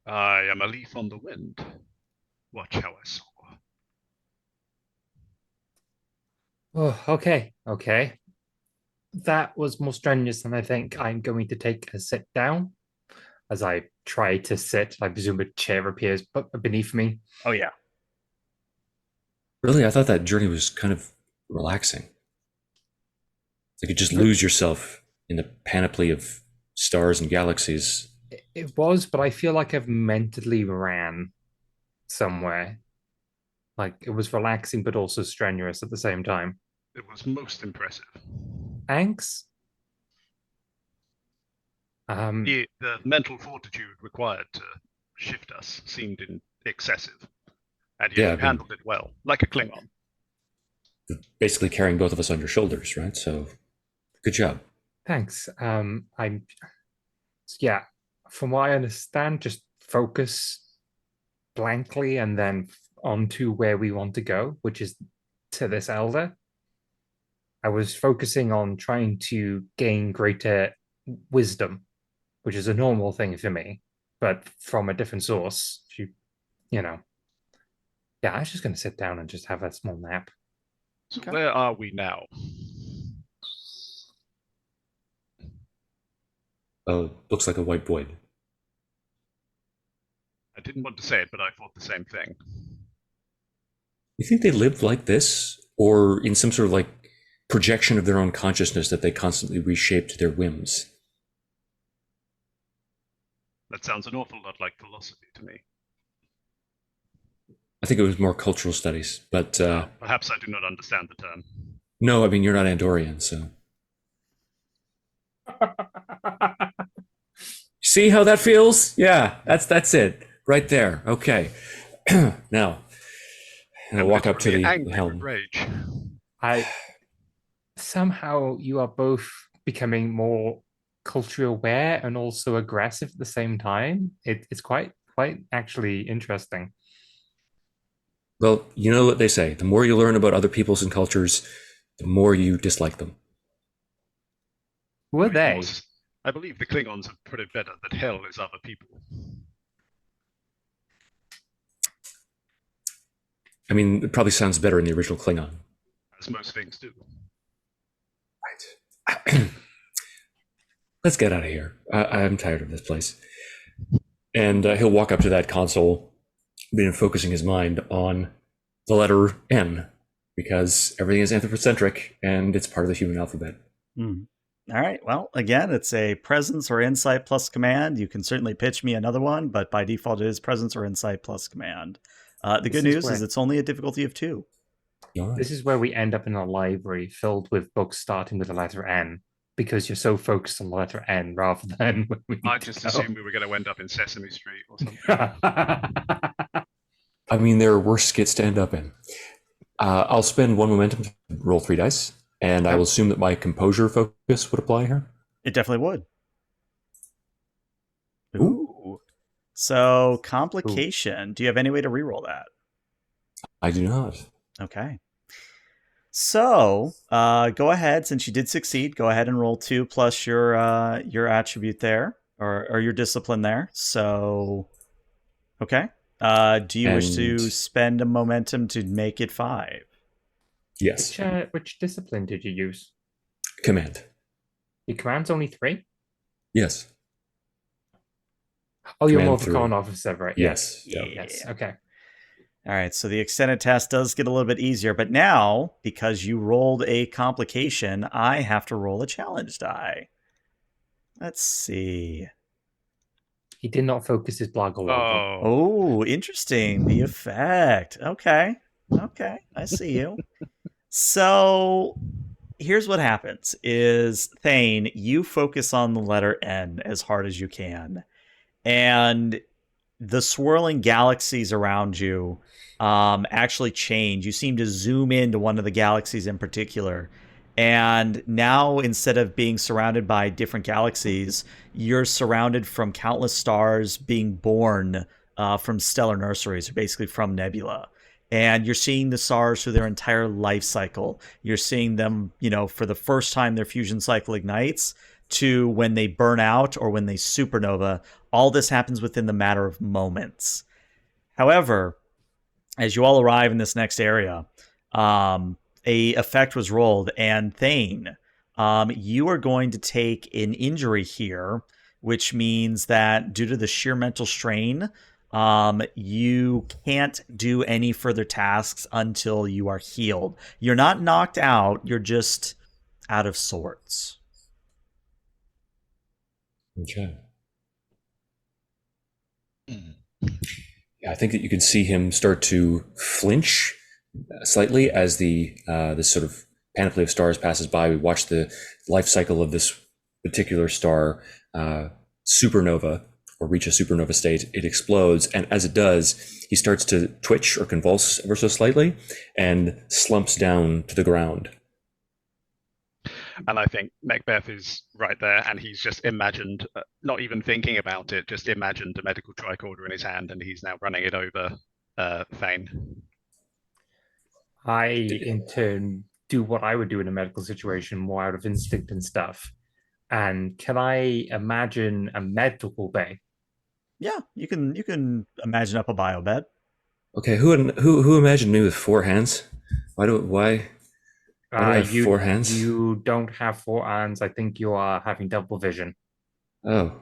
I am a leaf on the wind. Watch how I soar. Oh, okay. Okay. That was more strenuous than I think. I'm going to take a sit down. As I try to sit, I presume a chair appears beneath me. Oh, yeah. Really, I thought that journey was kind of relaxing. Like you just lose yourself in the panoply of stars and galaxies. It was, but I feel like I've mentally ran somewhere. Like it was relaxing, but also strenuous at the same time. It was most impressive. Thanks. The mental fortitude required to shift us seemed excessive, and you handled it well, like a Klingon. Basically carrying both of us on your shoulders, right? So, good job. Thanks. Yeah, from what I understand, just focus blankly and then onto where we want to go, which is to this elder. I was focusing on trying to gain greater wisdom, which is a normal thing for me, but from a different source. You know, yeah, I was just going to sit down and just have a small nap. So Okay. where are we now? Oh, looks like a white void. I didn't want to say it, but I thought the same thing. You think they lived like this, or in some sort of like projection of their own consciousness that they constantly reshaped to their whims? That sounds an awful lot like philosophy to me. I think it was more cultural studies, but Perhaps I do not understand the term. no, I mean, you're not Andorian, so. See how that feels? Yeah, that's it. Right there. Okay. Now, and I walk up to the angry helm. with rage. Somehow you are both becoming more culturally aware and also aggressive at the same time. It's quite actually interesting. Well, you know what they say. The more you learn about other peoples and cultures, the more you dislike them. Who are they? I believe the Klingons have put it better that hell is other people. I mean, it probably sounds better in the original Klingon. As most things do. Right. Let's get out of here. I'm tired of this place. And he'll walk up to that console, focusing his mind on the letter N, because everything is anthropocentric and it's part of the human alphabet. All right. Well, again, it's a presence or insight plus command. You can certainly pitch me another one, but by default, it is presence or insight plus command. The good news is it's only a difficulty of 2. Right. This is where we end up in a library filled with books starting with the letter N, because you're so focused on the letter N rather than when we I just assumed we were going to end up in Sesame Street or something. I mean, there are worse skits to end up in. I'll spend 1 momentum to roll 3 dice, and I will assume that my composure focus would apply here. It definitely would. Ooh. So, complication. Do you have any way to reroll that? I do not. Okay. So, go ahead. Since you did succeed, go ahead and roll 2 plus your attribute there, or your discipline there. So, okay. Do you wish to spend a momentum to make it 5? Yes. Which discipline did you use? Command. Your command's only 3? Yes. Oh, you're more of a con officer, right? Yes. Yeah. Yes. Okay. All right, so the extended test does get a little bit easier, but now, because you rolled a complication, I have to roll a challenge die. Let's see. He did not focus his blog all over. Oh, interesting. The effect. Okay, I see you. So, here's what happens is, Thane, you focus on the letter N as hard as you can, and the swirling galaxies around you actually change. You seem to zoom into one of the galaxies in particular. And now, instead of being surrounded by different galaxies, you're surrounded from countless stars being born from stellar nurseries, or basically from nebula. And you're seeing the stars through their entire life cycle. You're seeing them, for the first time their fusion cycle ignites, to when they burn out or when they supernova. All this happens within the matter of moments. However, as you all arrive in this next area, a effect was rolled, and Thane, you are going to take an injury here, which means that due to the sheer mental strain, you can't do any further tasks until you are healed. You're not knocked out, you're just out of sorts. Okay. Yeah, I think that you can see him start to flinch slightly as this sort of panoply of stars passes by. We watch the life cycle of this particular star supernova, or reach a supernova state. It explodes, and as it does, he starts to twitch or convulse ever so slightly and slumps down to the ground. And I think Macbeth is right there, and he's just imagined, not even thinking about it, just imagined a medical tricorder in his hand, and he's now running it over Thane. I, in turn, do what I would do in a medical situation, more out of instinct and stuff. And can I imagine a medical bay? Yeah, you can imagine up a biobed. Okay, who imagined me with 4 hands? Why do I have 4 hands? You don't have 4 hands. I think you are having double vision. Oh,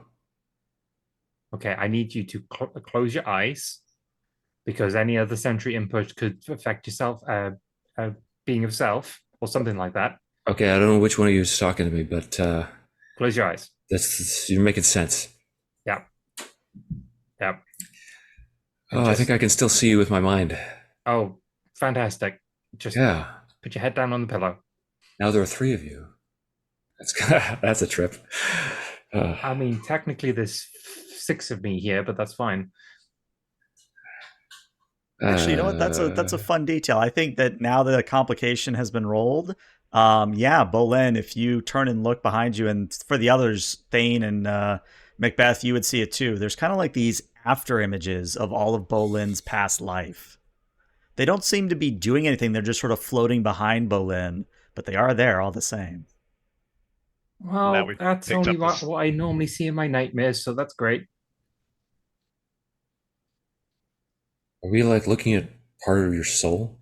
Okay, I need you to close your eyes because any other sensory input could affect yourself, being of self or something like that. okay. I don't know which one of you is talking to me, but Close your eyes. you're making sense. Yeah. Yeah. Oh, I think I can still see you with my mind. Oh, fantastic. Just Yeah. put your head down on the pillow. Now there are 3 of you. That's a trip. I mean, technically there's 6 of me here, but that's fine. Actually, you know what? That's a fun detail. I think that now the complication has been rolled. Yeah, Bolin, if you turn and look behind you, and for the others, Thane and Macbeth, you would see it too. There's kind of like these after images of all of Bolin's past life. They don't seem to be doing anything. They're just sort of floating behind Bolin, but they are there all the same. Well, that's only what I normally see in my nightmares, so that's great. Are we like looking at part of your soul?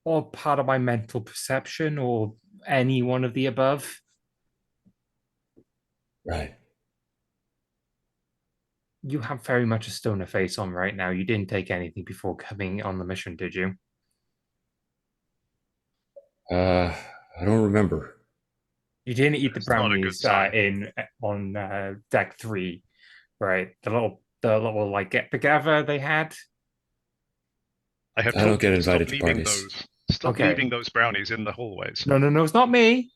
Or part of my mental perception, or any one of the above. Right. You have very much a stoner face on right now. You didn't take anything before coming on the mission, did you? I don't remember. You didn't eat the It's not a good brownies sign. on deck 3, right? The little like get together they had. I have I don't told get you invited stop to leaving parties. those. Stop Okay. leaving those brownies in the hallways. No, it's not me.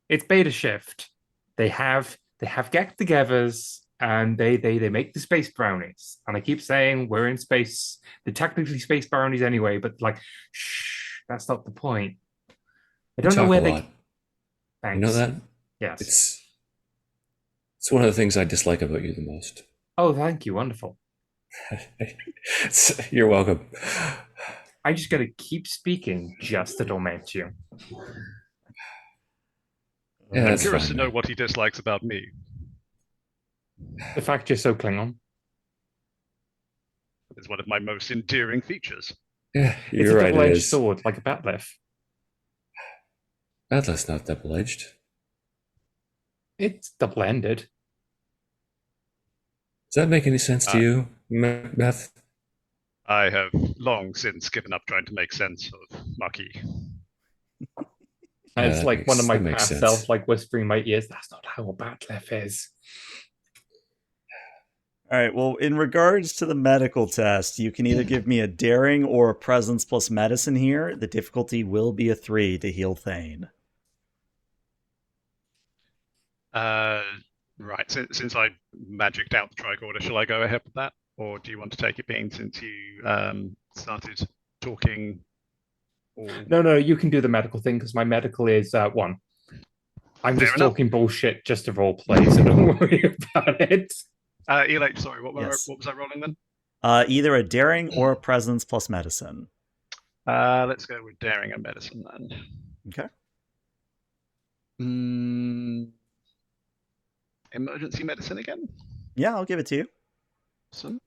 It's Beta Shift. They have get-togethers and they make the space brownies. And I keep saying we're in space. They're technically space brownies anyway, but like, shh, that's not the point. I don't know where they. Thanks. You know that? Yes. It's one of the things I dislike about you the most. Oh, thank you. Wonderful. You're welcome. I just gotta keep speaking just to torment you. Yeah, I'm curious to know what he dislikes about me. The fact you're so Klingon. It's one of my most endearing features. Yeah, It's you're a right. double-edged sword, like a batleth. Batleth's not double-edged. It's double-ended. Does that make any sense to you, Macbeth? I have long since given up trying to make sense of Marquis. It's like one of my past self, like whispering in my ears, that's not how a batleth is. All right, well, in regards to the medical test, you can either give me a daring or a presence plus medicine here. The difficulty will be a 3 to heal Thane. Right, since I magicked out the tricorder, shall I go ahead with that? Or do you want to take it, Bean, since you started talking? Or... No, you can do the medical thing because my medical is 1. I'm just talking bullshit just to role play, so don't worry about it. Eli, sorry, what was I rolling then? Either a daring or a presence plus medicine. Let's go with daring and medicine then. Okay. Emergency medicine again? Yeah, I'll give it to you. Awesome.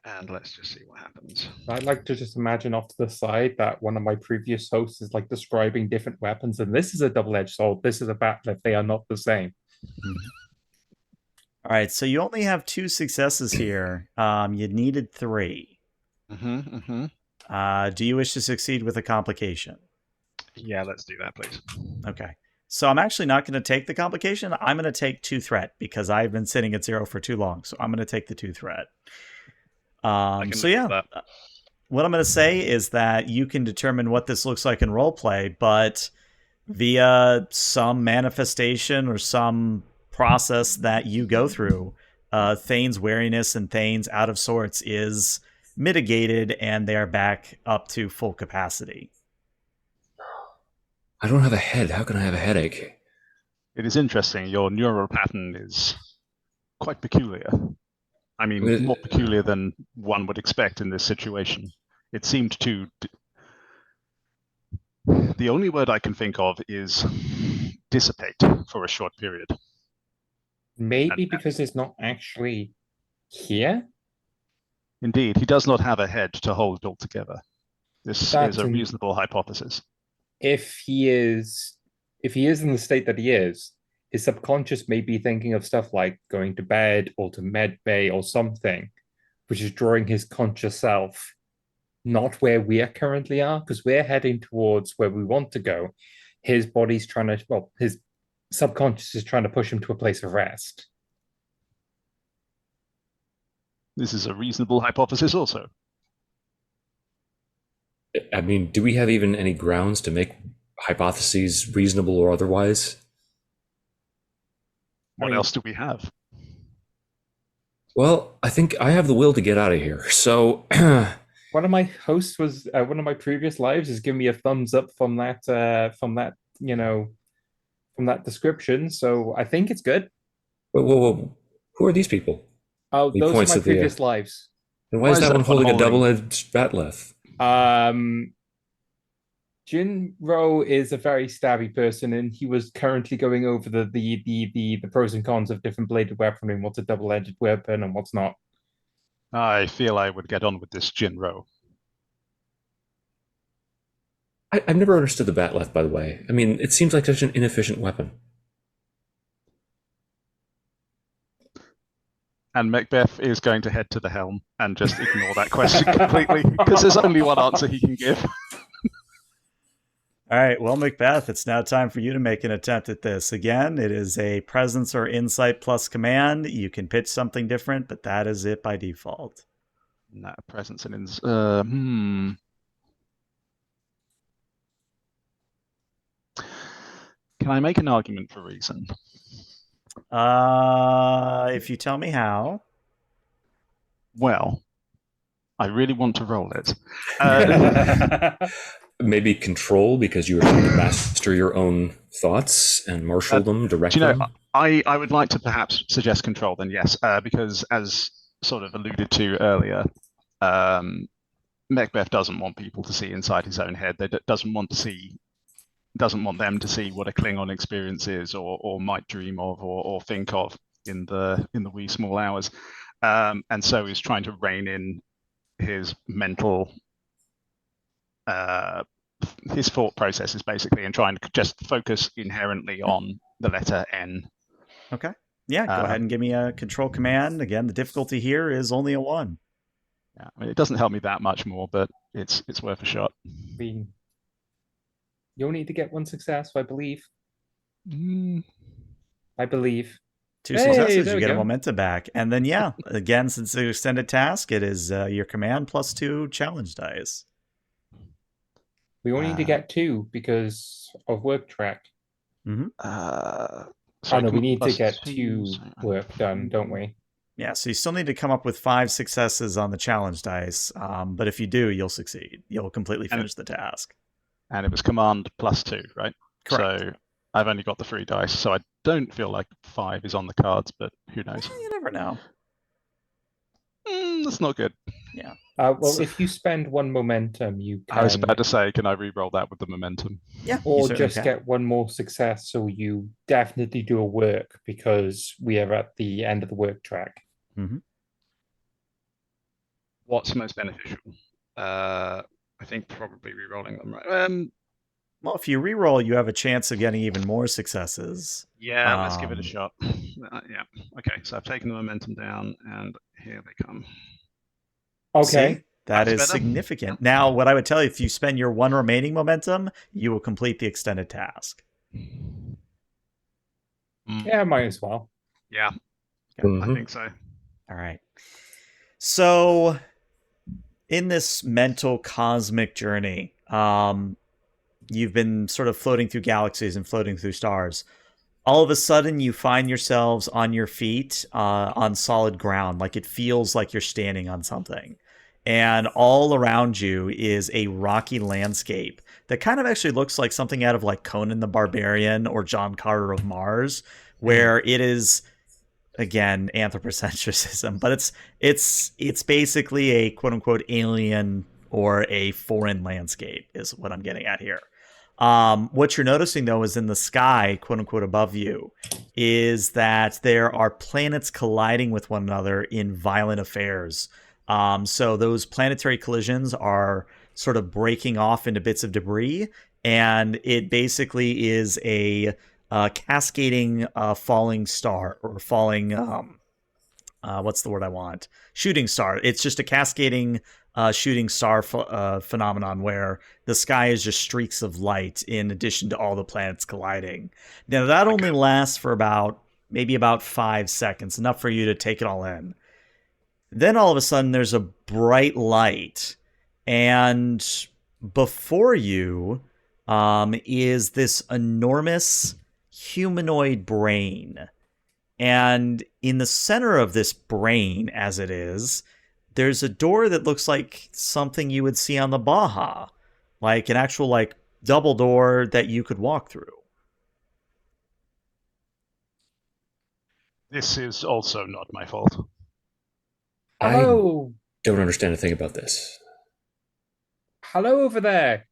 And let's just see what happens. I'd like to just imagine off to the side that one of my previous hosts is like describing different weapons, and this is a double-edged sword, this is a batleth, they are not the same. All right, so you only have 2 successes here. You needed 3. Do you wish to succeed with a complication? Yeah, let's do that, please. Okay. So I'm actually not going to take the complication. I'm going to take 2 threat because I've been sitting at 0 for too long. So I'm going to take the 2 threat. So yeah, what I'm going to say is that you can determine what this looks like in roleplay, but via some manifestation or some process that you go through, Thane's wariness and Thane's out of sorts is mitigated and they are back up to full capacity. I don't have a head. How can I have a headache? It is interesting. Your neural pattern is quite peculiar. I mean, more peculiar than one would expect in this situation. It seemed to... The only word I can think of is dissipate for a short period. Maybe because it's not actually here? Indeed, he does not have a head to hold it all together. This is a reasonable hypothesis. If he is in the state that he is, his subconscious may be thinking of stuff like going to bed or to med bay or something, which is drawing his conscious self not where we are currently are, because we're heading towards where we want to go. His body's trying to, well, his subconscious is trying to push him to a place of rest. This is a reasonable hypothesis also. I mean, do we have even any grounds to make hypotheses reasonable or otherwise? What else do we have? Well, I think I have the will to get out of here. So one of my hosts was one of my previous lives is giving me a thumbs up from that description. So I think it's good. Whoa. Who are these people? Oh, He those are points my at the, previous lives. And why is that one holding a double-edged batleth? Jinro is a very stabby person, and he was currently going over the pros and cons of different bladed weaponry, and what's a double-edged weapon and what's not. I feel I would get on with this Jinro. I've never understood the batleth, by the way. I mean, it seems like such an inefficient weapon. And Macbeth is going to head to the helm and just ignore that question completely, because there's only one answer he can give. All right, well, Macbeth, it's now time for you to make an attempt at this. Again, it is a presence or insight plus command. You can pitch something different, but that is it by default. No, presence and insight. Can I make an argument for reason? If you tell me how. Well, I really want to roll it. Maybe control, because you were trying to master your own thoughts and marshal them, direct them. I would like to perhaps suggest control then, yes, because as sort of alluded to earlier, Macbeth doesn't want people to see inside his own head. Doesn't want them to see what a Klingon experience is, or might dream of, or think of in the wee small hours, and so he's trying to rein in his mental, his thought processes basically, and trying to just focus inherently on the letter N. Okay. Yeah, go ahead and give me a control command. Again, the difficulty here is only a 1. Yeah, I mean, it doesn't help me that much more, but it's worth a shot. You'll need to get 1 success, I believe. I believe. 2 successes, you get a momentum back. And then, yeah, again, since it's an extended task, it is your command plus 2 challenge dice. We only need to get 2 because of work track. Sorry, we need to get 2 work done, don't we? Yeah, so you still need to come up with 5 successes on the challenge dice. But if you do, you'll succeed. You'll completely finish the task. And it was command plus 2, right? Correct. So I've only got the 3 dice, so I don't feel like 5 is on the cards, but who knows? You never know. That's not good. Yeah. Well, if you spend 1 momentum, you can... I was about to say, can I re-roll that with the momentum? Yeah. Or just get 1 more success, so you definitely do a work, because we are at the end of the work track. What's most beneficial? I think probably re-rolling them, right? Well, if you re-roll, you have a chance of getting even more successes. Yeah, let's give it a shot. Yeah. Okay, so I've taken the momentum down, and here they come. Okay. See? That is significant. Now, what I would tell you, if you spend your 1 remaining momentum, you will complete the extended task. Yeah, might as well. Yeah, I think so. All right. So, in this mental cosmic journey, you've been sort of floating through galaxies and floating through stars. All of a sudden, you find yourselves on your feet on solid ground, like it feels like you're standing on something. and all around you is a rocky landscape that kind of actually looks like something out of like Conan the Barbarian or John Carter of Mars, where it is again anthropocentrism, but it's basically a quote unquote alien or a foreign landscape is what I'm getting at here. What you're noticing though is in the sky, quote unquote, above you, is that there are planets colliding with one another in violent affairs. So those planetary collisions are sort of breaking off into bits of debris, and it basically is a cascading falling star or falling what's the word I want? Shooting star. It's just a cascading shooting star phenomenon where the sky is just streaks of light in addition to all the planets colliding. Now that only lasts for maybe about 5 seconds, enough for you to take it all in. Then all of a sudden there's a bright light, and before you is this enormous humanoid brain. And in the center of this brain, as it is, there's a door that looks like something you would see on the Baja, like an actual like double door that you could walk through. This is also not my fault. Hello. I don't understand a thing about this. Hello over there.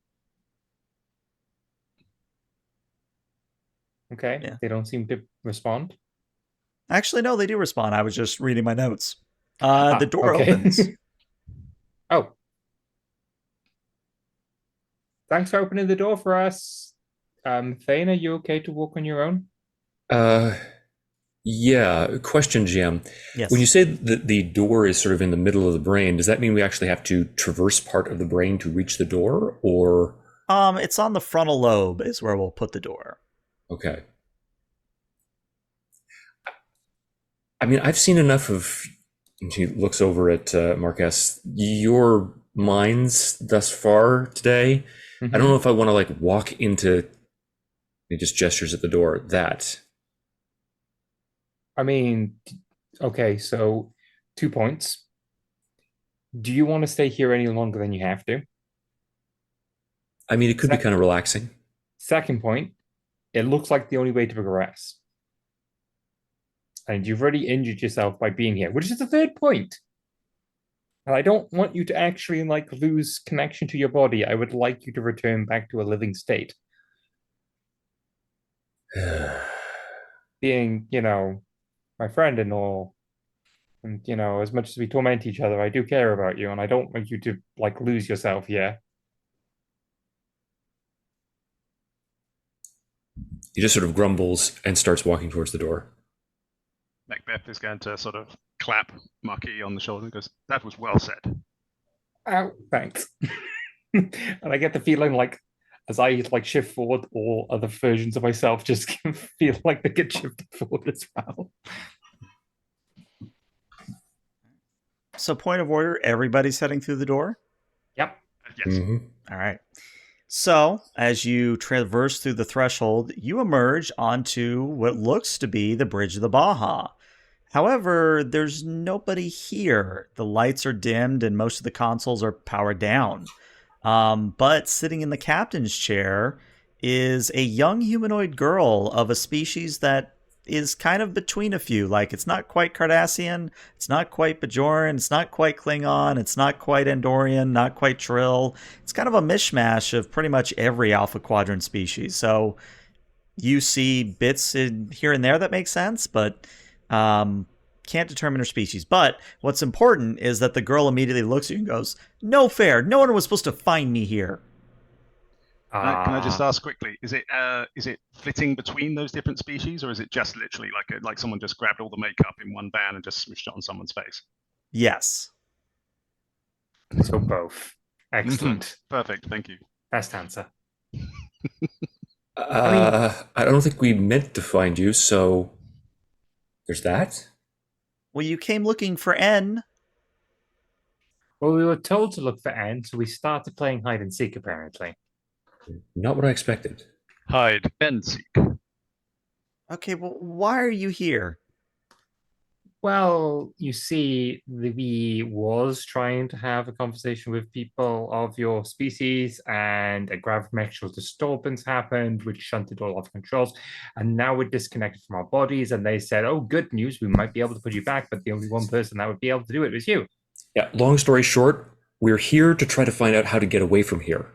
Okay, Yeah. they don't seem to respond. Actually, no, they do respond. I was just reading my notes. The door opens. Oh. Thanks for opening the door for us. Thane, are you okay to walk on your own? Yeah. Question, GM. Yes. When you say that the door is sort of in the middle of the brain, does that mean we actually have to traverse part of the brain to reach the door, or? It's on the frontal lobe is where we'll put the door. Okay. I mean, I've seen enough of. And she looks over at Marquez. Your minds thus far today. I don't know if I want to like walk into. He just gestures at the door. That. I mean, okay, so 2 points. Do you want to stay here any longer than you have to? I mean, it could be kind of relaxing. Second point, it looks like the only way to progress. And you've already injured yourself by being here, which is the third point. And I don't want you to actually like lose connection to your body. I would like you to return back to a living state. Being, my friend and all. And, as much as we torment each other, I do care about you, and I don't want you to like lose yourself here. He just sort of grumbles and starts walking towards the door. Macbeth is going to sort of clap Marquis on the shoulder and goes, "That was well said." Ow, thanks. And I get the feeling like as I like shift forward, all other versions of myself just feel like they get shifted forward as well. So, point of order, everybody's heading through the door? Yep. Yes. All right. So, as you traverse through the threshold, you emerge onto what looks to be the Bridge of the Baja. However, there's nobody here. The lights are dimmed and most of the consoles are powered down. But sitting in the captain's chair is a young humanoid girl of a species that is kind of between a few. Like, it's not quite Cardassian, it's not quite Bajoran, it's not quite Klingon, it's not quite Andorian, not quite Trill. It's kind of a mishmash of pretty much every Alpha Quadrant species. So you see bits in here and there that make sense, but can't determine her species. But what's important is that the girl immediately looks at you and goes, "No fair. No one was supposed to find me here." Can I just ask quickly? Is it flitting between those different species, or is it just literally like someone just grabbed all the makeup in one band and just smushed it on someone's face? Yes. So both. Excellent. Perfect. Thank you. Best answer. I don't think we meant to find you, so there's that. Well, you came looking for N. Well, we were told to look for N, so we started playing hide and seek, apparently. Not what I expected. Hide and seek. Okay, well, why are you here? Well, you see, we was trying to have a conversation with people of your species, and a gravimetrical disturbance happened, which shunted all of controls. And now we're disconnected from our bodies. And they said, "Oh, good news, we might be able to put you back, but the only one person that would be able to do it was you." Yeah, long story short, we're here to try to find out how to get away from here.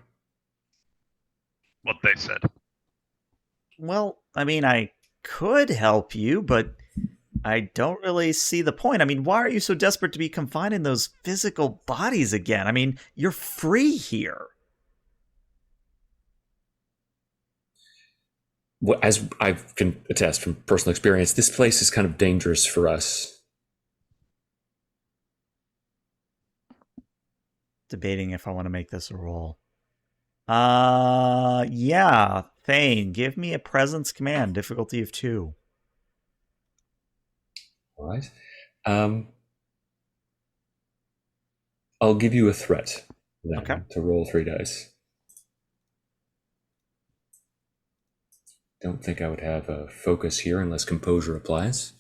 What they said. Well, I mean, I could help you, but I don't really see the point. I mean, why are you so desperate to be confined in those physical bodies again? I mean, you're free here. Well, as I can attest from personal experience, this place is kind of dangerous for us. Debating if I want to make this a roll. Yeah. Thane, give me a presence command, difficulty of 2. All right. I'll give you a threat then to roll 3 dice. Don't think I would have a focus here unless composure applies.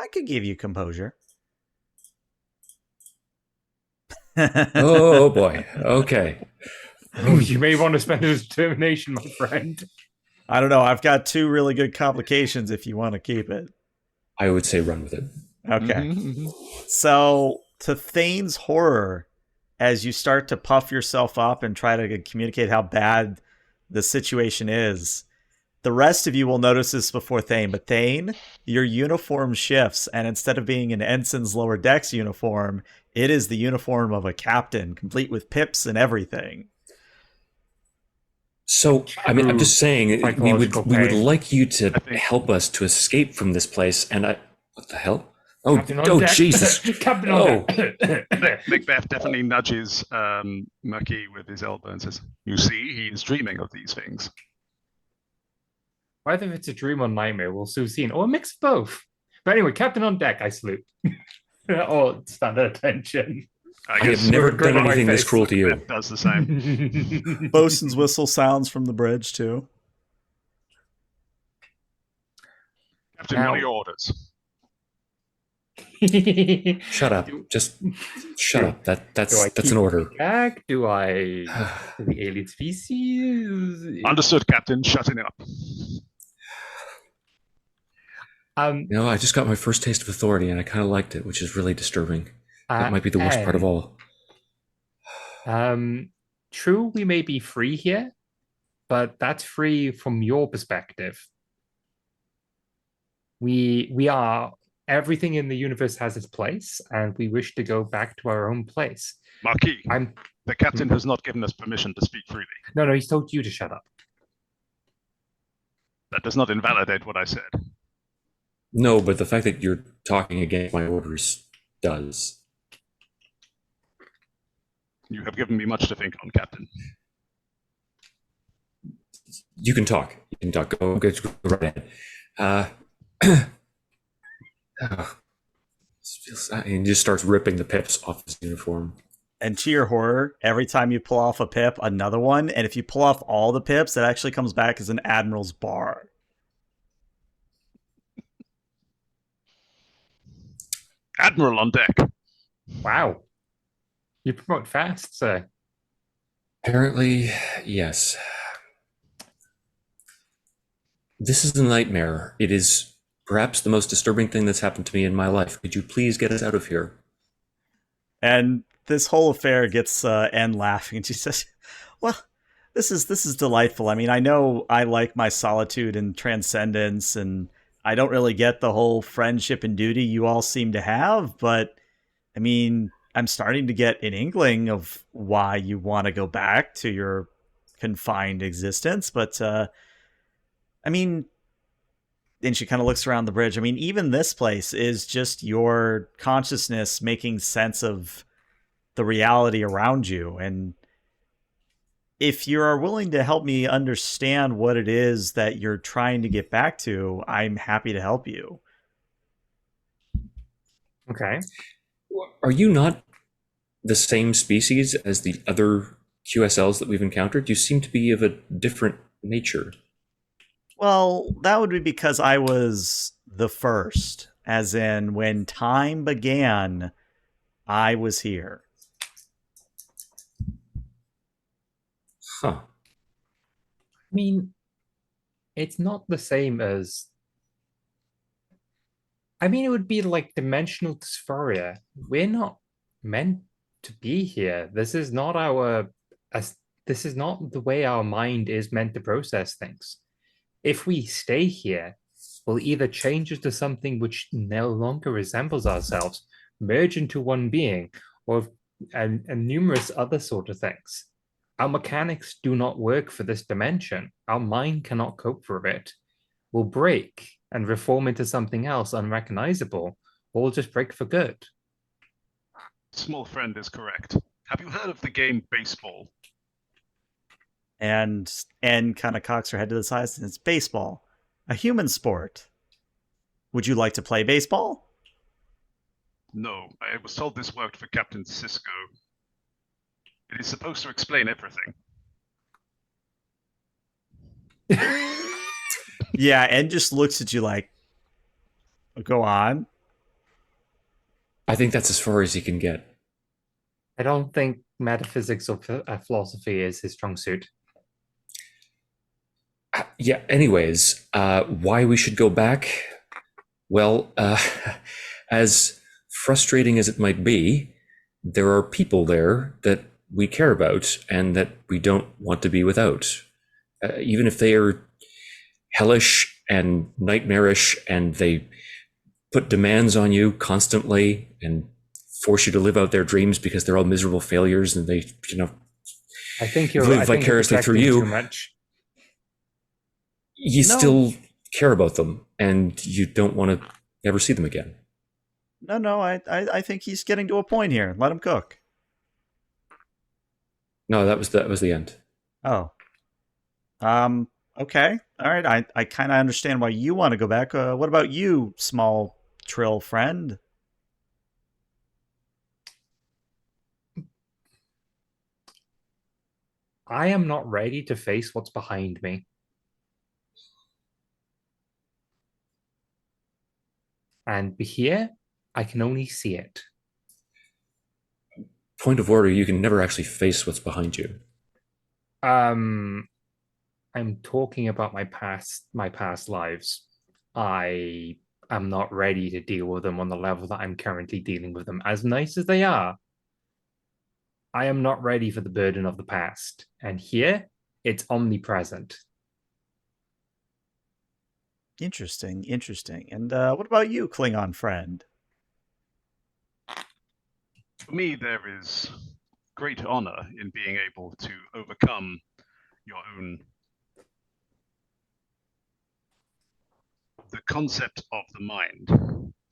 I could give you composure. Oh boy. Okay. You may want to spend a determination, my friend. I don't know. I've got 2 really good complications if you want to keep it. I would say run with it. Okay. So, to Thane's horror, as you start to puff yourself up and try to communicate how bad the situation is, the rest of you will notice this before Thane. But Thane, your uniform shifts, and instead of being an ensign's lower decks uniform, it is the uniform of a captain, complete with pips and everything. So, I mean, I'm just saying, we would pain. like you to help us to escape from this place. And what the hell? Oh, Captain on oh, deck. Jesus! Captain on deck. Macbeth definitely nudges Murky with his elbow and says, "You see, he's dreaming of these things." Either if it's a dream or nightmare, we'll soon see, or a mix of both. But anyway, Captain on deck, I salute. Or stand at attention. I have never done anything this cruel to you. Macbeth does the same. Bosun's whistle sounds from the bridge, too. Captain, what are your orders? Shut up. Just shut up. That's an order. Back? Do I the alien species? Understood, Captain. Shutting up. I just got my first taste of authority and I kind of liked it, which is really disturbing. That might be the worst part of all. True, we may be free here, but that's free from your perspective. We are, everything in the universe has its place, and we wish to go back to our own place. Marquis, the captain has not given us permission to speak freely. No, he's told you to shut up. That does not invalidate what I said. No, but the fact that you're talking against my orders does. You have given me much to think on, Captain. You can talk. Go right ahead. And he just starts ripping the pips off his uniform. And to your horror, every time you pull off a pip, another one. And if you pull off all the pips, it actually comes back as an admiral's bar. Admiral on deck. Wow. You promote fast, sir. Apparently, yes. This is a nightmare. It is perhaps the most disturbing thing that's happened to me in my life. Could you please get us out of here? And this whole affair gets Anne laughing, and she says, "Well, this is delightful. I mean, I know I like my solitude and transcendence, and I don't really get the whole friendship and duty you all seem to have, but I mean, I'm starting to get an inkling of why you want to go back to your confined existence. But, I mean," and she kind of looks around the bridge. I mean, even this place is just your consciousness making sense of the reality around you. And if you are willing to help me understand what it is that you're trying to get back to, I'm happy to help you. Okay. Are you not the same species as the other QSLs that we've encountered? You seem to be of a different nature. Well, that would be because I was the first. as in when time began, I was here. Huh. I mean, it's not the same as. I mean, it would be like dimensional dysphoria. We're not meant to be here. This is not our. This is not the way our mind is meant to process things. If we stay here, we'll either change into something which no longer resembles ourselves, merge into one being, or and numerous other sort of things. Our mechanics do not work for this dimension. Our mind cannot cope for it. We'll break and reform into something else unrecognizable, or we'll just break for good. Small friend is correct. Have you heard of the game baseball? And kind of cocks her head to the side and it's baseball, a human sport. Would you like to play baseball? No, I was told this worked for Captain Cisco. It is supposed to explain everything. Yeah, and just looks at you like, go on. I think that's as far as he can get. I don't think metaphysics or philosophy is his strong suit. Yeah, anyways, why we should go back? Well, as frustrating as it might be, there are people there that we care about and that we don't want to be without. Even if they are hellish and nightmarish and they put demands on you constantly and force you to live out their dreams because they're all miserable failures and they, I think you're live vicariously through you. Too much. You still care about them and you don't want to ever see them again. No, I think he's getting to a point here. Let him cook. No, that was the end. Oh. Okay. All right. I kind of understand why you want to go back. What about you, small trill friend? I am not ready to face what's behind me. And here, I can only see it. Point of order, you can never actually face what's behind you. I'm talking about my past lives. I am not ready to deal with them on the level that I'm currently dealing with them. As nice as they are, I am not ready for the burden of the past. And here, it's omnipresent. Interesting. And what about you, Klingon friend? For me, there is great honor in being able to overcome your own. The concept of the mind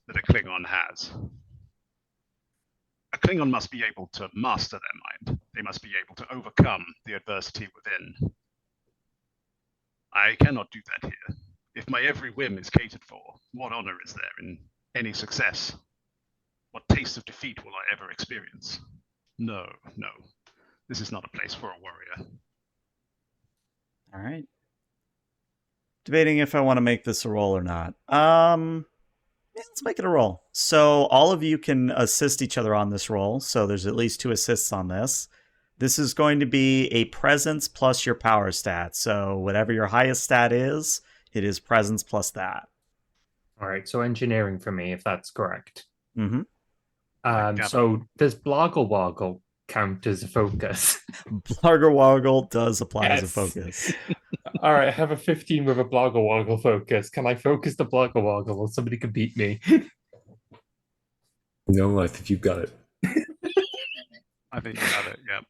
that a Klingon has. A Klingon must be able to master their mind. They must be able to overcome the adversity within. I cannot do that here. If my every whim is catered for, what honor is there in any success? What taste of defeat will I ever experience? No. This is not a place for a warrior. All right. Debating if I want to make this a roll or not. Yeah, let's make it a roll. So all of you can assist each other on this roll. So there's at least 2 assists on this. This is going to be a presence plus your power stat. So whatever your highest stat is, it is presence plus that. All right, so engineering for me, if that's correct. Mm-hmm. So does Bloggle Woggle count as a focus? Blarger Woggle does apply as a Yes. focus. All right, I have a 15 with a Bloggle Woggle focus. Can I focus the Bloggle Woggle or somebody can beat me? No, I think you've got it. I think you have it, yeah.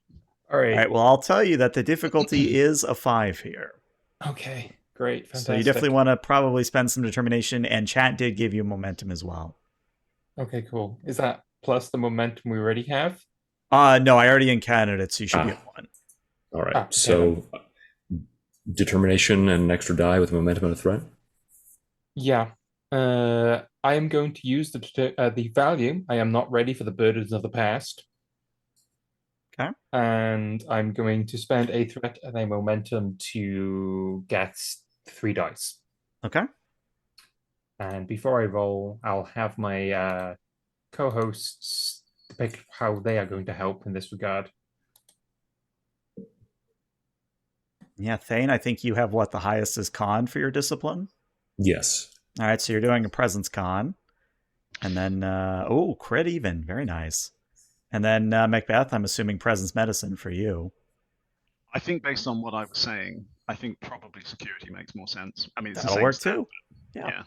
All right. All right, well, I'll tell you that the difficulty is a 5 here. Okay, great. Fantastic. So you definitely want to probably spend some determination, and chat did give you momentum as well. Okay, cool. Is that plus the momentum we already have? No, I already encountered it, so you should be at 1. All right. Okay, so determination and an extra die with momentum and a threat. Yeah. I am going to use the value. I am not ready for the burdens of the past. Okay. And I'm going to spend a threat and a momentum to get 3 dice. Okay. And before I roll, I'll have my co-hosts depict how they are going to help in this regard. Yeah, Thane, I think you have what the highest is con for your discipline. Yes. All right, so you're doing a presence con, and then crit even, very nice. And then Macbeth, I'm assuming presence medicine for you. I think based on what I was saying, I think probably security makes more sense. I mean, it's That'll the same work stat, too. but Yeah.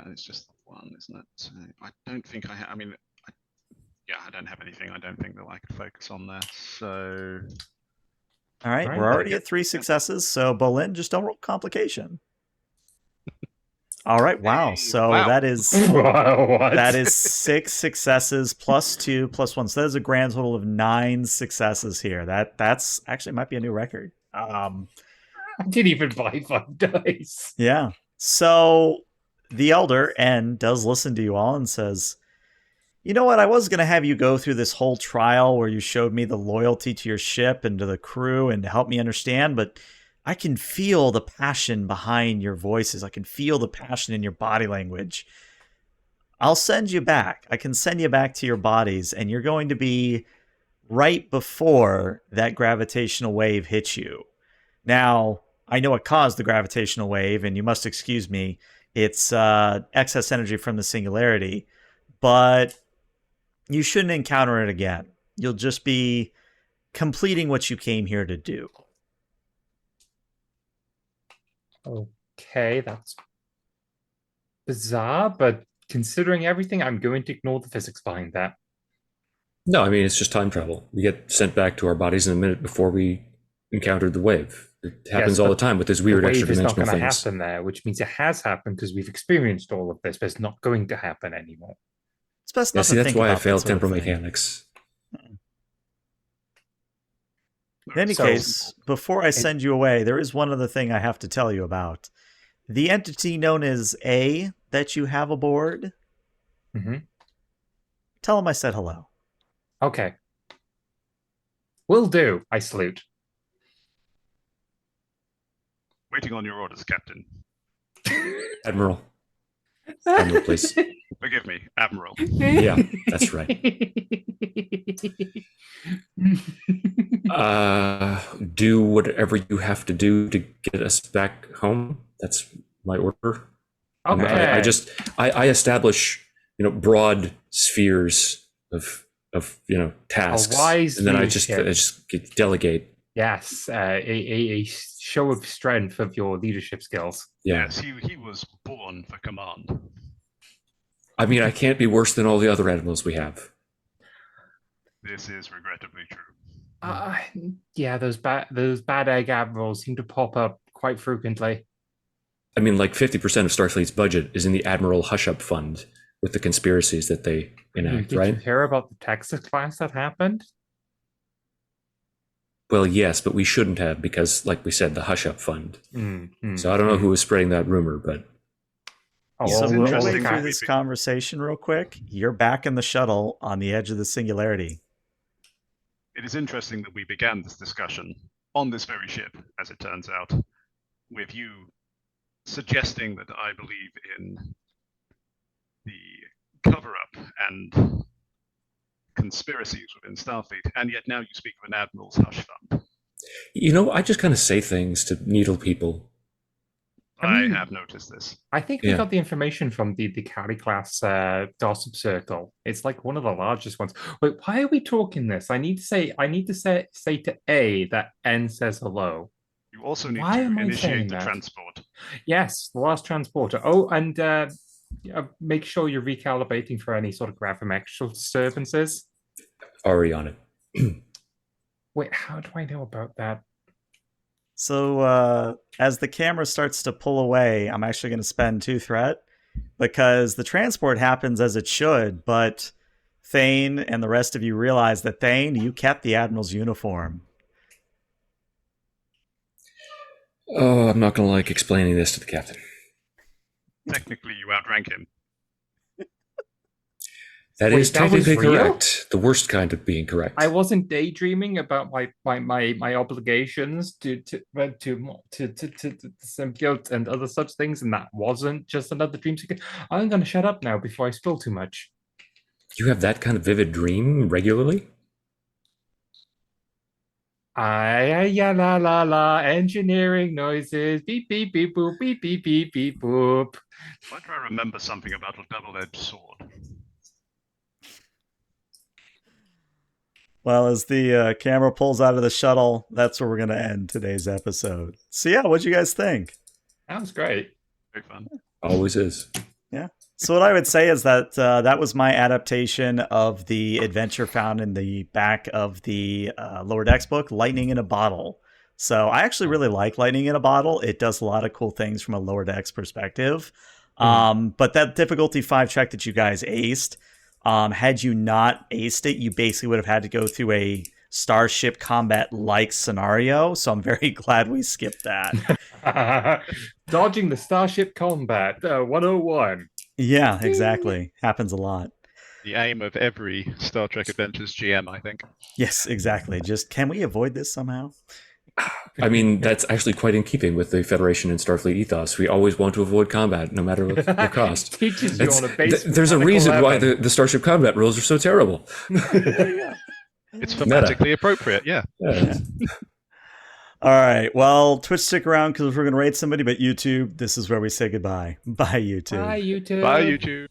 And it's just one, isn't it? So I don't think I have. I mean, I don't have anything. I don't think that I could focus on there. So All right, Right. we're already Okay. at 3 successes, so Bolin, just don't roll complication. All right, wow. Hey, So wow. that is What? that is 6 successes plus 2 plus 1. So that is a grand total of 9 successes here. That's actually might be a new record. I didn't even buy 5 dice. Yeah. So the elder N does listen to you all and says, "You know what? I was going to have you go through this whole trial where you showed me the loyalty to your ship and to the crew and to help me understand, but I can feel the passion behind your voices. I can feel the passion in your body language. I'll send you back. I can send you back to your bodies, and you're going to be right before that gravitational wave hits you. Now, I know what caused the gravitational wave, and you must excuse me. It's excess energy from the singularity, but you shouldn't encounter it again. You'll just be completing what you came here to do." Okay, that's bizarre, but considering everything, I'm going to ignore the physics behind that. No, I mean, it's just time travel. We get sent back to our bodies in a minute before we encountered the wave. It happens Yes, all the but time with these The weird wave extra is not dimensional going to things. happen there, which means it has happened because we've experienced all of this, but it's not going to happen anymore. It's best Yeah, not see, to that's think why I about that failed sort of temporal thing. mechanics. In any So- case, before I send you away, there is one other thing I have to tell you about. The entity known as A that you have aboard, Mhm. tell him I said hello. Okay. Will do. I salute. Waiting on your orders, Captain. Admiral. Admiral, please. Forgive me, Admiral. Yeah, that's right. Do whatever you have to do to get us back home. That's my order. Okay. I establish, broad spheres of tasks, wise and then I leadership. just delegate. Yes, a show of strength of your leadership skills. Yeah. Yes, he was born for command. I mean, I can't be worse than all the other admirals we have. This is regrettably true. Yeah, those bad egg admirals seem to pop up quite frequently. I mean, like 50% of Starfleet's budget is in the Admiral Hush-Up Fund with the conspiracies that they enact, Did right? you hear about the Texas class that happened? Well, yes, but we shouldn't have because, like we said, the Hush-Up Fund. Mm-hmm. So I don't know who was spreading that rumor, but Oh, So It's midway interesting through that this we- conversation, real quick, you're back in the shuttle on the edge of the singularity. It is interesting that we began this discussion on this very ship, as it turns out, with you suggesting that I believe in the cover-up and conspiracies within Starfleet, and yet now you speak of an Admiral's hush fund. I just kind of say things to needle people. I mean- I have noticed this. I think we Yeah. got the information from the Cali class gossip circle. It's like one of the largest ones. Wait, why are we talking this? I need to say to A that N says hello. You also need Why to am I saying initiate the that? transport. Yes, the last transporter. Oh, and make sure you're recalibrating for any sort of gravimetric disturbances. Already on it. Wait, how do I know about that? So as the camera starts to pull away, I'm actually going to spend 2 threat because the transport happens as it should, but Thane and the rest of you realize that Thane, you kept the Admiral's uniform. Oh, I'm not going to like explaining this to the captain. Technically, you outrank him. That Wait, is that was technically real? correct. The worst kind of being correct. I wasn't daydreaming about my obligations to symbiote and other such things, and that wasn't just another dream sequence. I'm gonna shut up now before I spill too much. You have that kind of vivid dream regularly? Ya la la la, engineering noises, beep beep beep boop, beep beep beep beep boop. Why do I remember something about a double-edged sword? Well, as the camera pulls out of the shuttle, that's where we're going to end today's episode. So yeah, what'd you guys think? That was great. Very fun. Always is. Yeah. So what I would say is that that was my adaptation of the adventure found in the back of the Lower Decks book, Lightning in a Bottle. So I actually really like Lightning in a Bottle. It does a lot of cool things from a Lower Decks perspective. But that difficulty 5 check that you guys aced, had you not aced it, you basically would have had to go through a Starship Combat-like scenario. So I'm very glad we skipped that. Dodging the Starship Combat 101. Yeah, exactly. Happens a lot. The aim of every Star Trek Adventures GM, I think. Yes, exactly. Just can we avoid this somehow? I mean, that's actually quite in keeping with the Federation and Starfleet ethos. We always want to avoid combat, no matter what the cost. Teaches you on a base. There's a reason why the Starship combat rules are so terrible. It's thematically appropriate, yeah. All right. Well, Twitch, stick around because we're going to rate somebody, but YouTube, this is where we say goodbye. Bye, YouTube. Bye, YouTube. Bye, YouTube.